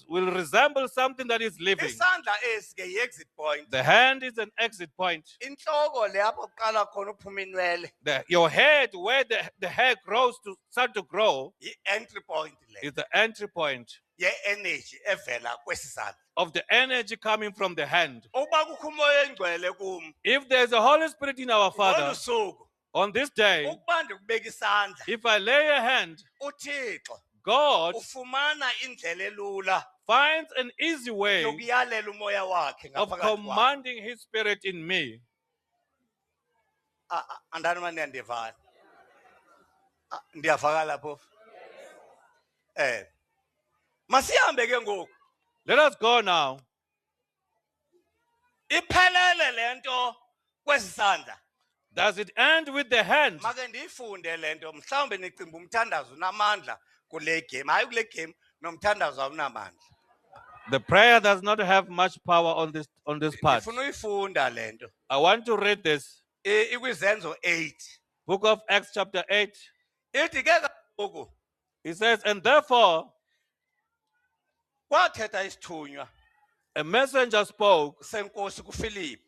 will resemble something that is living.
Isandla esi ke yi-exit point.
The hand is an exit point.
Intloko le apho kuqala khona uphuma inwele
Your head, where the hair grows to start to grow,
yi-entry point le
is the entry point
ye-energy evela kwesi sandla.
of the energy coming from the hand.
Ukuba kukho umoya engcwele kum
If there's a Holy Spirit in our
ngolu
Father,
suku,
on this day,
ukuba ndikubeka isandla,
if I lay a hand,
uThixo
God
ufumana indlela elula
finds an easy way
yokuyalela umoya wakhe
of
ngaphakathi kwakho.
commanding His Spirit in me.
Andani mani ndiyandivana. Ndiyavakala phofu. Masihambe ke ngoku.
Let us go now.
Iphelele lento kwesi sandla.
Does it end with the hand?
Make ndiyifunde lento mhlawumbe nicimba umthandazo unamandla kule game. Hayi kule game nomthandazo awunamandla.
The prayer does not have much power on this part.
Ndifuna uyifunda lento.
I want to read this.
Ikwizenzo 8.
Book of Acts chapter 8.
Ithi ke ngoku
It says, and therefore
kwathetha isithunywa
a messenger spoke
senkosi kuFilip.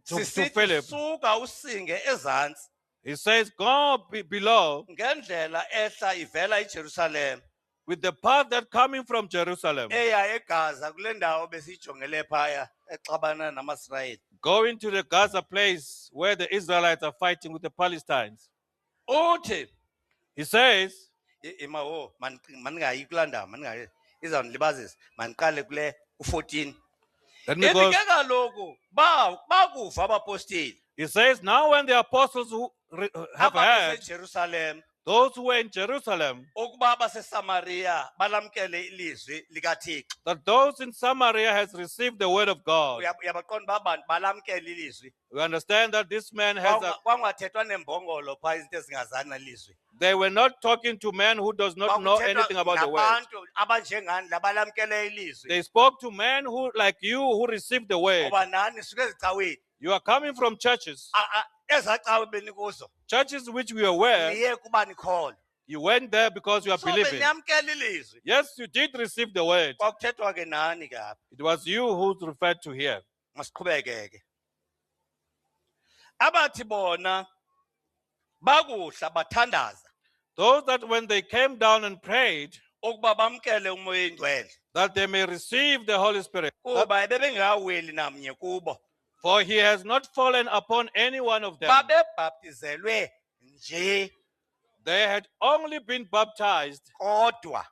to
Sisithi
Philip.
suka usinge ezantsi
He says, go below
ngendlela ehla ivela eJerusalem
with the path that coming from Jerusalem,
eya eGaza kule ndawo besiyijongele phaya exabana namaSirayeli.
go into the Gaza place where the Israelites are fighting with the Palestinians.
Uthi
He says,
imawo maningayi kulaa ndawo maningayi izawundilibazisa maniqale kule u-14.
let me go.
Ithi ke kaloku bakuva abapostile
He says, now when the apostles who have heard,
abaseJerusalem
those who were in Jerusalem,
ukuba baseSamaria balamkele ilizwi likaThixo.
that those in Samaria has received the word of God.
Uyabaqonda uba abantu balamkele ilizwi.
We understand that this man has
Kwangathethwa nembongolo phaa izinto ezingazani nalizwi.
they were not talking to men who does not know anything about the word.
Nabantu abanjengani labalamkele ilizwi.
They spoke to men who, like you, who received the word.
Ngoba nani suke ezicaweni.
You are coming from churches,
Ezaa cawe benikuzo.
churches which we are aware.
Niye kuba nikholwa.
You went there because you are
So
believing.
beniyamkele ilizwi.
Yes, you did receive the word.
Kwakuthethwa ke nani ke apha.
It was you who referred to here.
Masiqhubeke ke. Abathi bona bakuhla bathandaza
Those that when they came down and prayed,
ukuba bamkele umoya oyingcwele.
that they may receive the Holy Spirit.
Kuba bebengaweli namnye kubo.
For he has not fallen upon any one of them.
Babebhaptizelwe nje
They had only been baptized,
kodwa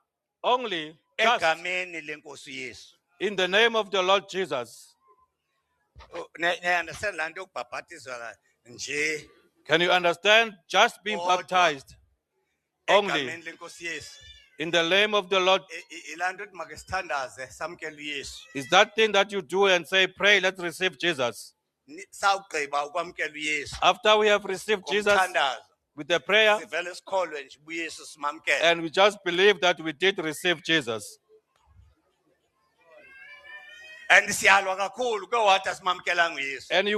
only just
egameni lenkosi Yesu.
in the name of the Lord Jesus.
Understand laa nto yokubhaptizwa nje
Can you understand? Just being
Kodwa.
baptized only
egameni lenkosi Yesu.
in the name of the Lord.
Ilaa nto yokuthi make sithandaze samkele uYesu.
Is that thing that you do and say, pray, let's receive Jesus.
Sawugqiba ukwamkela uYesu.
After we have received Jesus
Ngomthandazo.
with the prayer,
Sivele sikholwe nje uYesu simamkele.
and we just believe that we did receive Jesus.
And siyalwa kakhulu ke wathi asimamkelanga uYesu.
And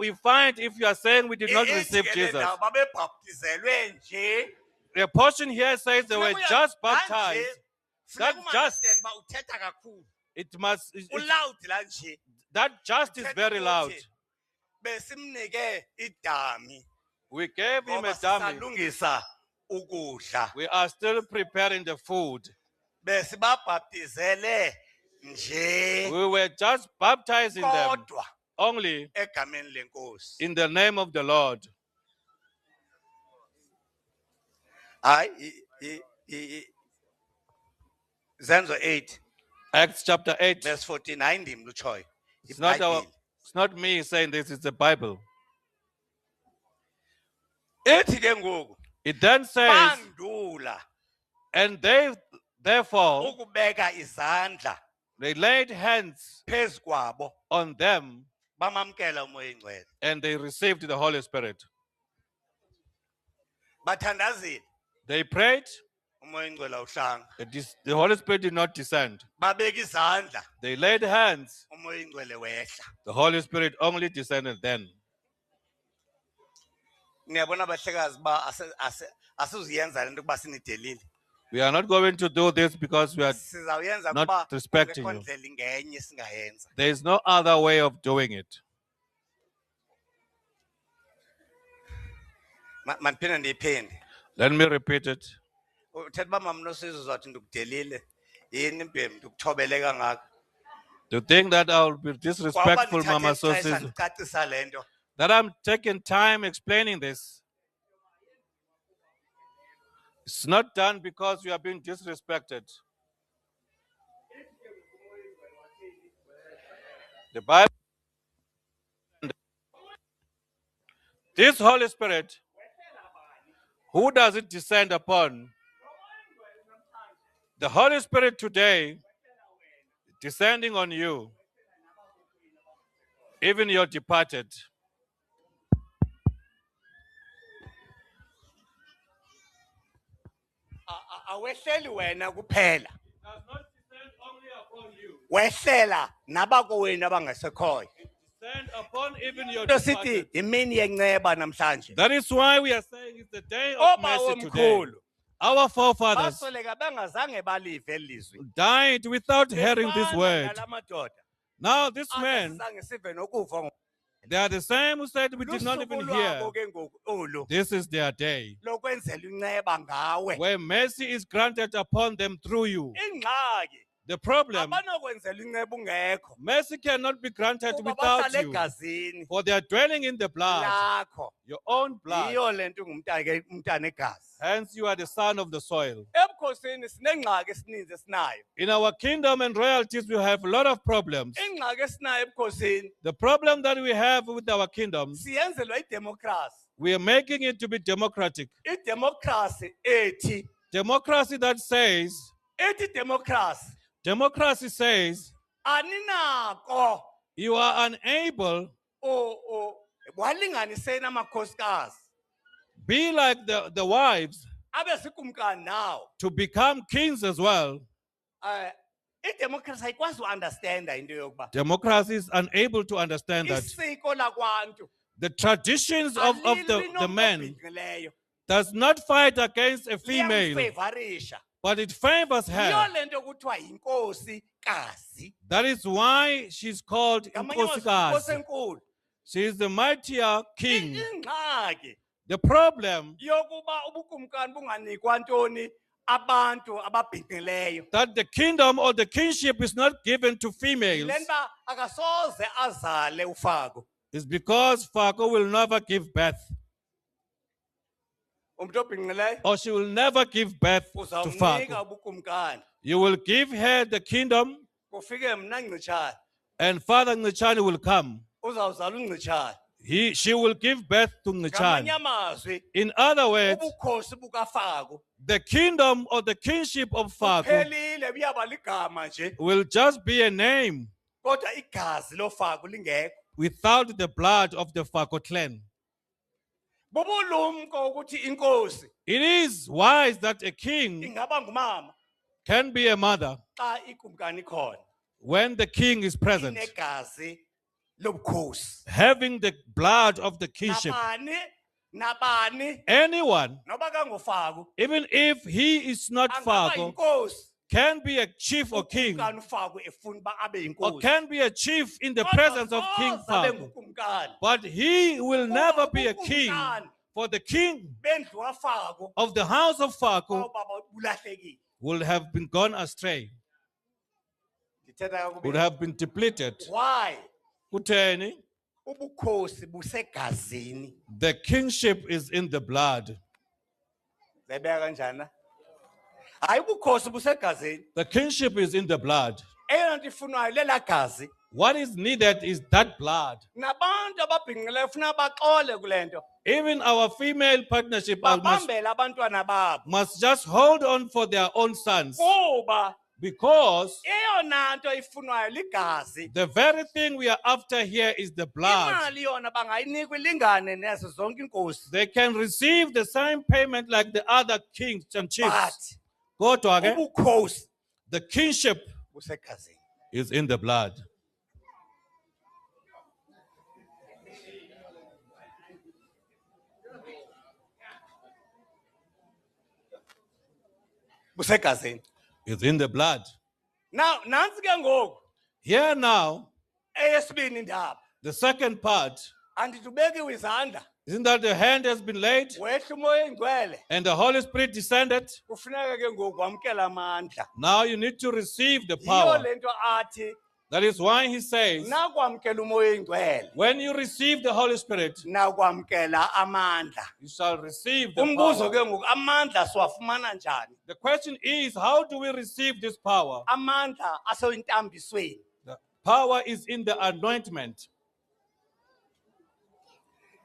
we find if you are saying we did not receive
Ithi ke le
Jesus,
ndawo babebhaptizelwe nje.
the portion here says they were
Funeka
just
uya-
baptized.
manje,
That
funeka
just-
uunderstand uba uthetha kakhulu.
It-
Uloud la nje.
that just is
Uthetha
very loud.
ukuthi, besimnike idami
We gave him
ngoba
a dummy.
sisalungisa ukudla.
We are still preparing the food.
Besibabhaptizele nje
We were just baptizing them
kodwa
only
egameni lenkosi.
in the name of the Lord.
Hayi Zenzo 8
Acts chapter 8.
verse 14 hayi ndim lutshoyo.
It's not me saying this, it's the Bible.
Ethi ke ngoku
It then says,
bandula
and they therefore
ukubeka izandla
they laid hands
phezu kwabo
on them
bamamkela umoya oyingcwele.
and they received the Holy Spirit.
Bathandazile
They prayed,
umoya oyingcwele awuhlanga.
the Holy Spirit did not descend.
Babeka izandla
They laid hands,
umoya oyingcwele wehla.
the Holy Spirit only descended then.
Niyabona abahlekazi ba asizuyenza lento kuba sinidelile.
We are not going to do this because we are.
Sizawuyenza
Not
kuba
respecting
kungekho
you.
ndlela ingenye singayenza.
There is no other way of doing it.
Mandiphinde ndiyiphinde.
Let me repeat it.
Uthetha uba mama noSizwe uzathi ndikudelile. Yini impembe ndikuthobele kangaka?
To think that I will be
Kwawuba
disrespectful,
ndithathe
Mama
ixesha
Sosis,
ndicacisa le nto.
that I'm taking time explaining this. It's not done because you are being disrespected. The Bible, this Holy Spirit, who does it descend upon? The Holy Spirit today, descending on you, even your departed.
Awehleli wena kuphela.
Does not descend only upon you.
Wehlela nabakowenu abangasekhoyo.
Descend upon even your
Into
departed.
sithi imini yenceba namhlanje.
That is why we are saying it's the day of mercy today.
Omkhulu
Our forefathers
basoleka bengazange balive elizwi.
died without hearing this
Befana
word.
nalamadoda.
Now this man,
Asizange sive nokuva.
they are the same who said we did not
Lusuku
even
lwabo
hear.
ke ngoku olu
This is their day,
lokwenzela inceba ngawe.
where mercy is granted upon them through you.
Ingxaki
The problem,
abanokwenzela inceba ungekho.
mercy cannot be granted
Kuba
without
bahlala
you,
egazini
for they are dwelling in the blood,
lakho.
your own blood.
Yiyo lento umntana egazi.
Hence you are the son of the soil.
Ebukhosini sinengxaki esininzi esinayo.
In our kingdom and royalties, we have a lot of problems.
Ingxaki esinayo ebukhosini
The problem that we have with our kingdoms,
siyenzelwa idemocracy.
we are making it to be democratic.
Idemocracy ethi
Democracy that says, democracy says,
aninako
you are unable,
walinganiseni amakhosikazi
be like the wives,
abe sikumkani nawo.
to become kings as well.
Idemocracy ayikwazi uunderstanda into yokuba
Democracy is unable to understand that
isiko lakwantu
the traditions of the men
obhinqileyo
does not fight against a female,
liyamfavorisha.
but it favors
Yiyo
her.
le nto kuthiwa yinkosi kazi.
That is why she's called
Ngamanye amazwi, inkosi
Inkosikazi.
enkulu.
She is the mightier king.
Ingxaki
The problem
yokuba ubukumkani bunganikwa ntoni abantu ababhinqileyo.
that the kingdom or the kingship is not given to females
Le nto akasoze azale uFaku.
is because Fako will never give birth,
Umuntu obhinqileyo
or she will never give birth to
uzawumnika
Fako.
ubukumkani.
You will give her the kingdom,
Kufike mna Ncitshane.
and Father Ngcichane will come.
Uzawuzala uNcitshane.
She will give birth to
Ngamanye
Ngcichane.
amazwi
In other words,
ubukhosi bukaFaku
the kingdom or the kingship of Fako
phelile buyaba ligama nje
will just be a name
kodwa igazi loFaku lingekho.
without the blood of the Fako clan.
Bubulumko ukuthi inkosi
It is wise that a king
ingaba ngumama
can be a mother
xa ikumkani khona.
when the king is present,
inegazi lobukhosi.
having the blood of the kingship.
Nabani
Anyone,
noba kangofaku
even if he is not
angaba
Fago,
inkosi
can be a chief or king,
ukumkani ufaku efuna uba abe
or
inkosi.
can be a chief in the
Kodwa
presence of King
soze abe
Fago.
ngukumkani.
But he will never be a
Ngoba
king,
ukumkani
for the king
bendlu kaFaku
of the house of Fago
kwawubaba ulahlekile.
will have been gone astray,
Ndithetha
would
kakubi.
have been depleted.
Why?
Kutheni?
Ubukhosi busegazini.
The kingship is in the blood.
Zebeka kanjani na? Hayi ubukhosi busegazini.
The kingship is in the blood.
Eyona nto ifunwayo lela gazi.
What is needed is that blood.
Nabantu ababhinqileyo funa baxole kule nto.
Even our female partnership must
Babambele abantwana babo.
just hold on for their own sons.
Kuba
Because
eyona nto ifunwayo ligazi.
the very thing we are after here is the blood.
Imali yona bangayinikwa ilingane nezo zonke inkosi.
They can receive the same payment like the other kings and
But
chiefs. Kodwa ke,
ubukhosi
the kingship
busegazini.
is in the blood.
Busegazini.
It's in the blood.
Now nansi ke ngoku
Here now,
eyesibini indaba.
the second part,
Andithi ubekiwe izandla.
isn't that the hand has been laid
Wehla umoya engcwele.
and the Holy Spirit descended?
Kufuneka ke ngoku wamkela amandla.
Now you need to receive the
Yiyo
power.
lento athi
That is why he says,
nakwamkela umoya engcwele
when you receive the Holy Spirit,
nakwamkela amandla.
you shall receive the
Umbuzo
power.
ke ngoku amandla siwafumana njani?
The question is, how do we receive this power?
Amandla aseyintambisweni.
The power is in the anointment.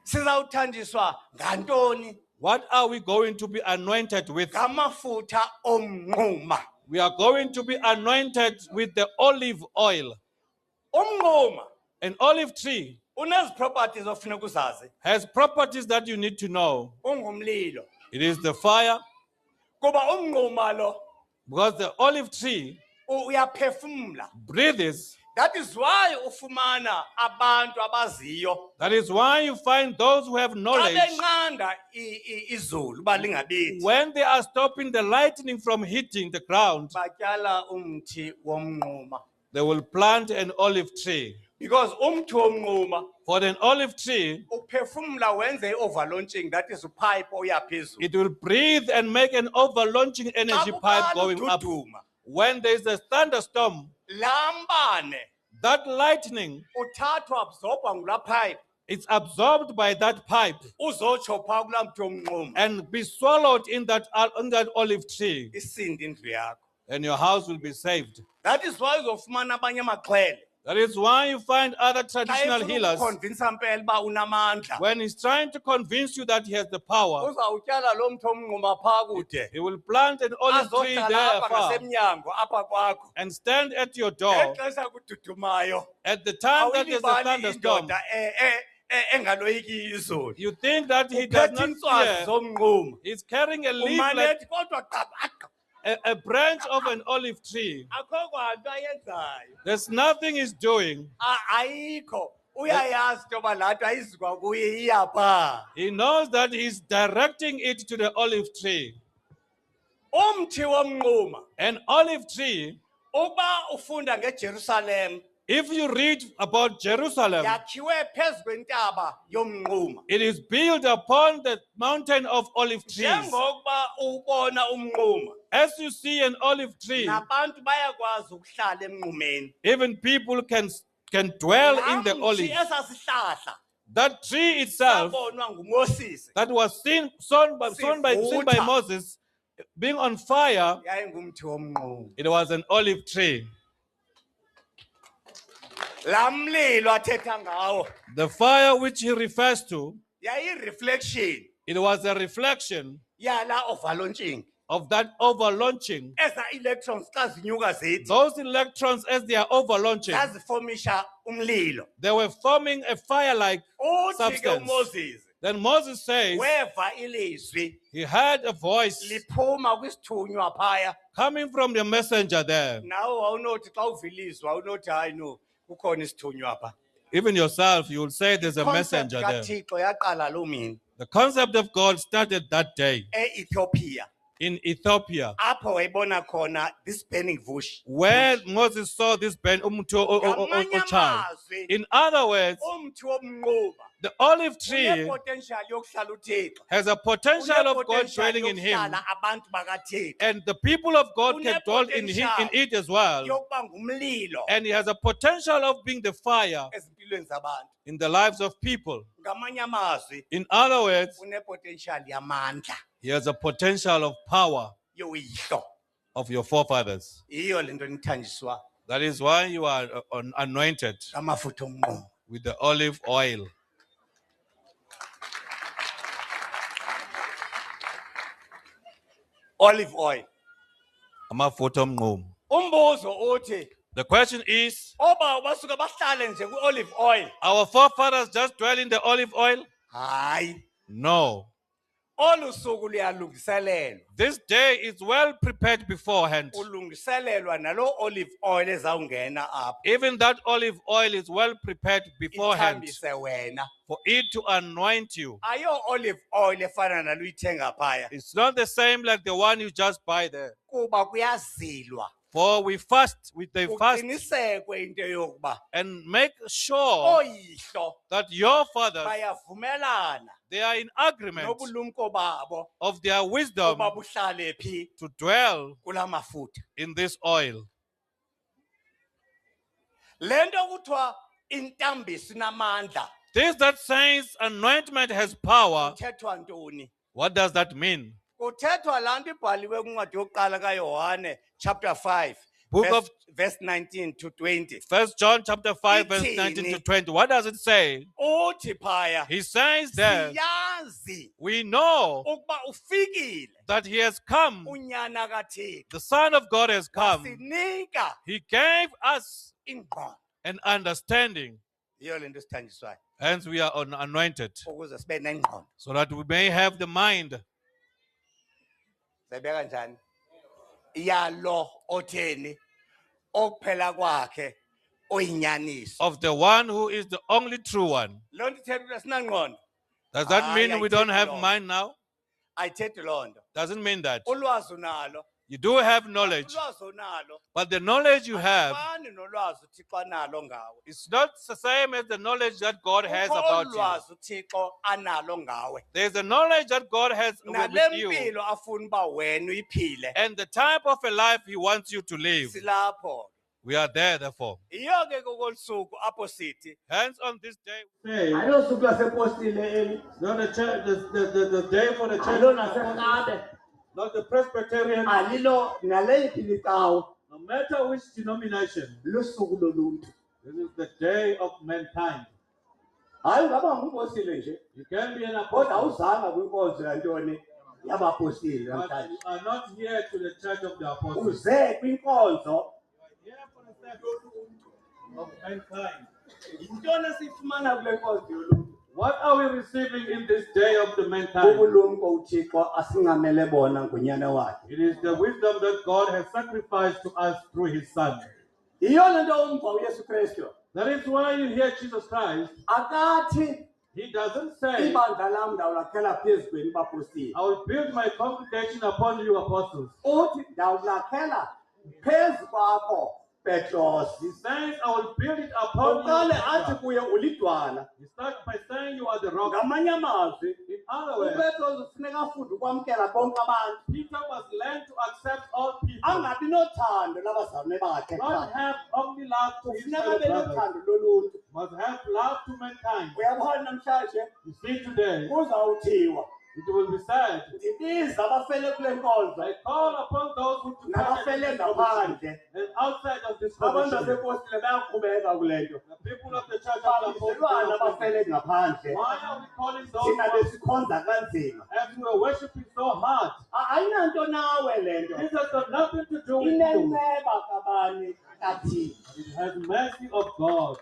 Sizawuthandiswa ngantoni?
What are we going to be anointed with?
Ngamafutha omnquma.
We are going to be anointed with the olive oil.
Umnquma
An olive tree
unezi properties ofuneka uzazi.
has properties that you need to know.
Ungumlilo.
It is the fire,
Kuba umnquma lo
because the olive tree
uyaphefumla.
breathes.
That is why ufumana abantu abaziyo.
That is why you find those who have
Xa
knowledge,
benqanda izulu uba lingabithi.
when they are stopping the lightning from hitting the ground,
Batyala umthi womnquma.
they will plant an olive tree.
Because umthi womnquma
For an olive tree,
uphefumla wenze i-overlaunching, that is upipe oya phezulu.
it will breathe and make an overlaunching energy pipe going up. When there is a thunderstorm,
Lambane
that lightning
uthathwa absorbwa ngula pipe
is absorbed by that pipe
uzotsho phaa kulaa mthi womnquma
and be swallowed in that olive tree,
isinde indlu yakho.
and your house will be saved.
That is why uzofumana abanye amaxhwele
That is why you find other
xa
traditional
efuna
healers,
ukukhonvinsa mpela uba unamandla
when he's trying to convince you that he has the power,
uzawutyala lo mthi womnquma phaa kude
he will plant an olive tree
azohlala
there
apha
far
ngasemnyango apha kwakho
and stand at your door.
ngexesha kududumayo
At the time that there's a
awuyibali
thunderstorm,
indoda engaloyikiyo izulu
you think that he does
uphethe
not
intswazi
fear.
zomnquma
He's carrying a leaf like
umanethi kodwa qabaka
a branch of an olive tree.
akho kwanto ayenzayo
There's nothing he's doing.
ayikho uyayazi into yoba laa nto ayizikwa kuye iyaphaa.
He knows that he's directing it to the olive tree.
Umthi womnquma
An olive tree,
uba ufunda ngeJerusalem
if you read about Jerusalem,
yakhiwe phezu kwentaba yomnquma.
it is built upon the mountain of olive trees.
Njengokuba ubona umnquma
As you see an olive tree,
nabantu bayakwazi ukuhlala emnqumeni.
even people can dwell in the
Laa mthi
olive.
esasihlahla
That tree itself
sabonwa nguMoses
that was seen by Moses being on fire,
yayingumthi womnquma.
it was an olive tree.
Laa mlilo athetha ngawo
The fire which he refers to,
yayi-reflection
it was a reflection
yala overlaunching.
of that overlaunching.
Eza electrons xa zinyuka zithi
Those electrons, as they are overlaunching,
zazifomisha umlilo.
they were forming a fire-like
Uthi ke
substance.
uMoses
Then Moses says
weva ilizwi
he heard a voice
liphuma kwisithunywa phaya.
coming from the messenger there.
Nawe wawunothi xa uva ilizwi wawunothi hayi no kukhona isithunywa apha.
Even yourself, you will say there's a
Concept
messenger there.
kaThixo yaqala loo mini
The concept of God started that day
e-Ethiopia
in Ethiopia,
apho wayibona khona this burning bush.
where Moses saw this umthi
Ngamanye
otshayo.
amazwi
In other words,
umthi womnquba
the olive tree
unepotential yokuhlala uThixo.
has a potential of God
Unepotential
dwelling in him,
yokuhlala abantu bakaThixo.
and the people of God can dwell in it as well.
Yokuba ngumlilo
And he has a potential of being the fire
ezimpilweni zabantu.
in the lives of people.
Ngamanye amazwi
In other words,
unepotential yamandla
he has a potential of power
yoyihlo.
of your forefathers.
Yiyo lento nithanjiswa
That is why you are anointed
amafutha omnquma.
with the olive oil.
Olive oil.
Amafutha omnquma.
Umbuzo uthi
The question is,
oba basuka bahlale nje ku-olive oil.
our forefathers just dwell in the olive oil?
Hayi.
No.
Olu suku luyalungiselelwa.
This day is well prepared beforehand.
Ulungiselelwa nalo olive oil ezawungena apha.
Even that olive oil is well prepared beforehand
Ithambise wena.
for it to anoint you.
Ayo olive oil efana naluyithenga phaya.
It's not the same like the one you just buy there.
Kuba kuyazilwa.
For we fast, they fast
Kuqinisekwe into yokuba
and make sure
oyihlo
that your fathers,
bayavumelana
they are in agreement
nobulumko babo
of their wisdom
oba buhlale phi
to dwell
kula mafutha.
in this oil.
Lento kuthiwa intambisi namandla.
This that says anointment has power,
Kuthethwa ntoni?
what does that mean?
Kuthethwa lanto ibhaliwe kuncwadi yokuqala kaYohane chapter 5 verse 19 to 20.
1 John chapter 5 verse 19 to 20. What does it say?
Uthi phaya
He says there,
siyazi
we know
ukuba ufikile
that he has come.
unyana kaThixo.
The Son of God has come.
Sinika
He gave us
ingqondo.
an understanding.
Yiyo lento sithanjiswayo
Hence we are anointed,
ukuze sibe nengqondo.
so that we may have the mind
Sebeka kanjani? Yalo otheni okuphela kwakhe oyinyaniso.
of the one who is the only true one.
Lo nto ithetha ukuthi asinangqondo.
Does that
Hayi,
mean we don't
ayithethi
have
loo nto.
mind now?
Ayithethi loo nto.
Doesn't mean that.
Ulwazi unalo.
You do have knowledge,
Ulwazi unalo.
but the knowledge you have
Akufani nolwazi uThixo analo ngawe.
is not the same as the knowledge that God has
Kukho
about you.
ulwazi uThixo analo ngawe.
There's a knowledge that God has with you,
Nalempilo afuna uba wena uyiphile.
and the type of a life He wants you to live.
Silapho.
We are there, therefore.
Iyo ke kokolusuku apho sithi
Hence, on this day,
ayosuku lasepostile eli.
not the day for the
Alo naseRhabe.
not the Presbyterian,
Alilo naleyiphi licawa.
no matter which denomination,
Lusuku loluntu.
this is the day of mankind.
Hayi ngaba ngumphostile nje.
You can be an
Kodwa
apostle,
awuzanga kwinkonzo yantoni yabapostile
but
namhlanje.
you are not here to the church of the apostles.
Uze kwinkonzo
Here for the sake of mankind.
yintoni esifumana kule nkonzo yoluntu.
What are we receiving in this day of the mankind?
Ubulumko uThixo asingamele bona ngonyana wakhe.
It is the wisdom that God has sacrificed to us through His Son.
Yiyo lento umva uYesu Kristu.
That is why you hear Jesus Christ.
Akathi
He doesn't say,
ibandla lam ndawulakhela phezu kwenu bapostile.
I will build my congregation upon you apostles.
Uthi ndawulakhela phezu kwakho Petros.
He says, I will build it upon
Uqale athi
you.
kuye ulidwala.
He starts by saying you are the rock.
Ngamanye amazwi
In other words,
uPetros ufuneka afunde ukwamkela bonke abantu.
Peter must learn to accept all people.
Angabi nothando labazalwane bakhe.
Not have only love to his
Ufuneka
fellow
abe
brothers.
nothando loluntu.
Must have love to mankind.
Uyabona namhlanje
You see today,
kuzawuthiwa
it will be said,
ndibiza abafele kule nkonzo
I call upon those who to
nabafele ngaphandle.
and outside of this
Abantu
commission.
basepostile bayaqhubeka kule nto.
The people of the church of the
Babizelwana
apostles.
abafele ngaphandle.
Why are we calling those
Thina
ones
besikhonza kanzima.
as we are worshiping so hard?
Ayinanto nawe le nto.
This has got nothing to do with you.
Inenceba kabani kaThixo.
It has mercy of God.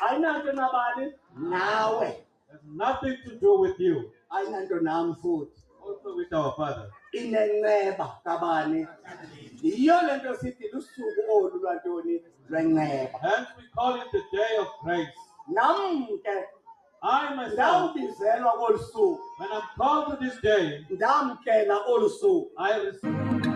Ayinanto nabani. nawe
has nothing to do with you,
ayinanto nami futhi
also with our Father.
inenceba kabani yiyo lento sithi lusuku olu lwantoni lwenceba
Hence we call it the day of grace.
nam ke
I myself,
ndawubizelwa kolu suku
when I'm called to this day,
ndamkela olu suku
I receive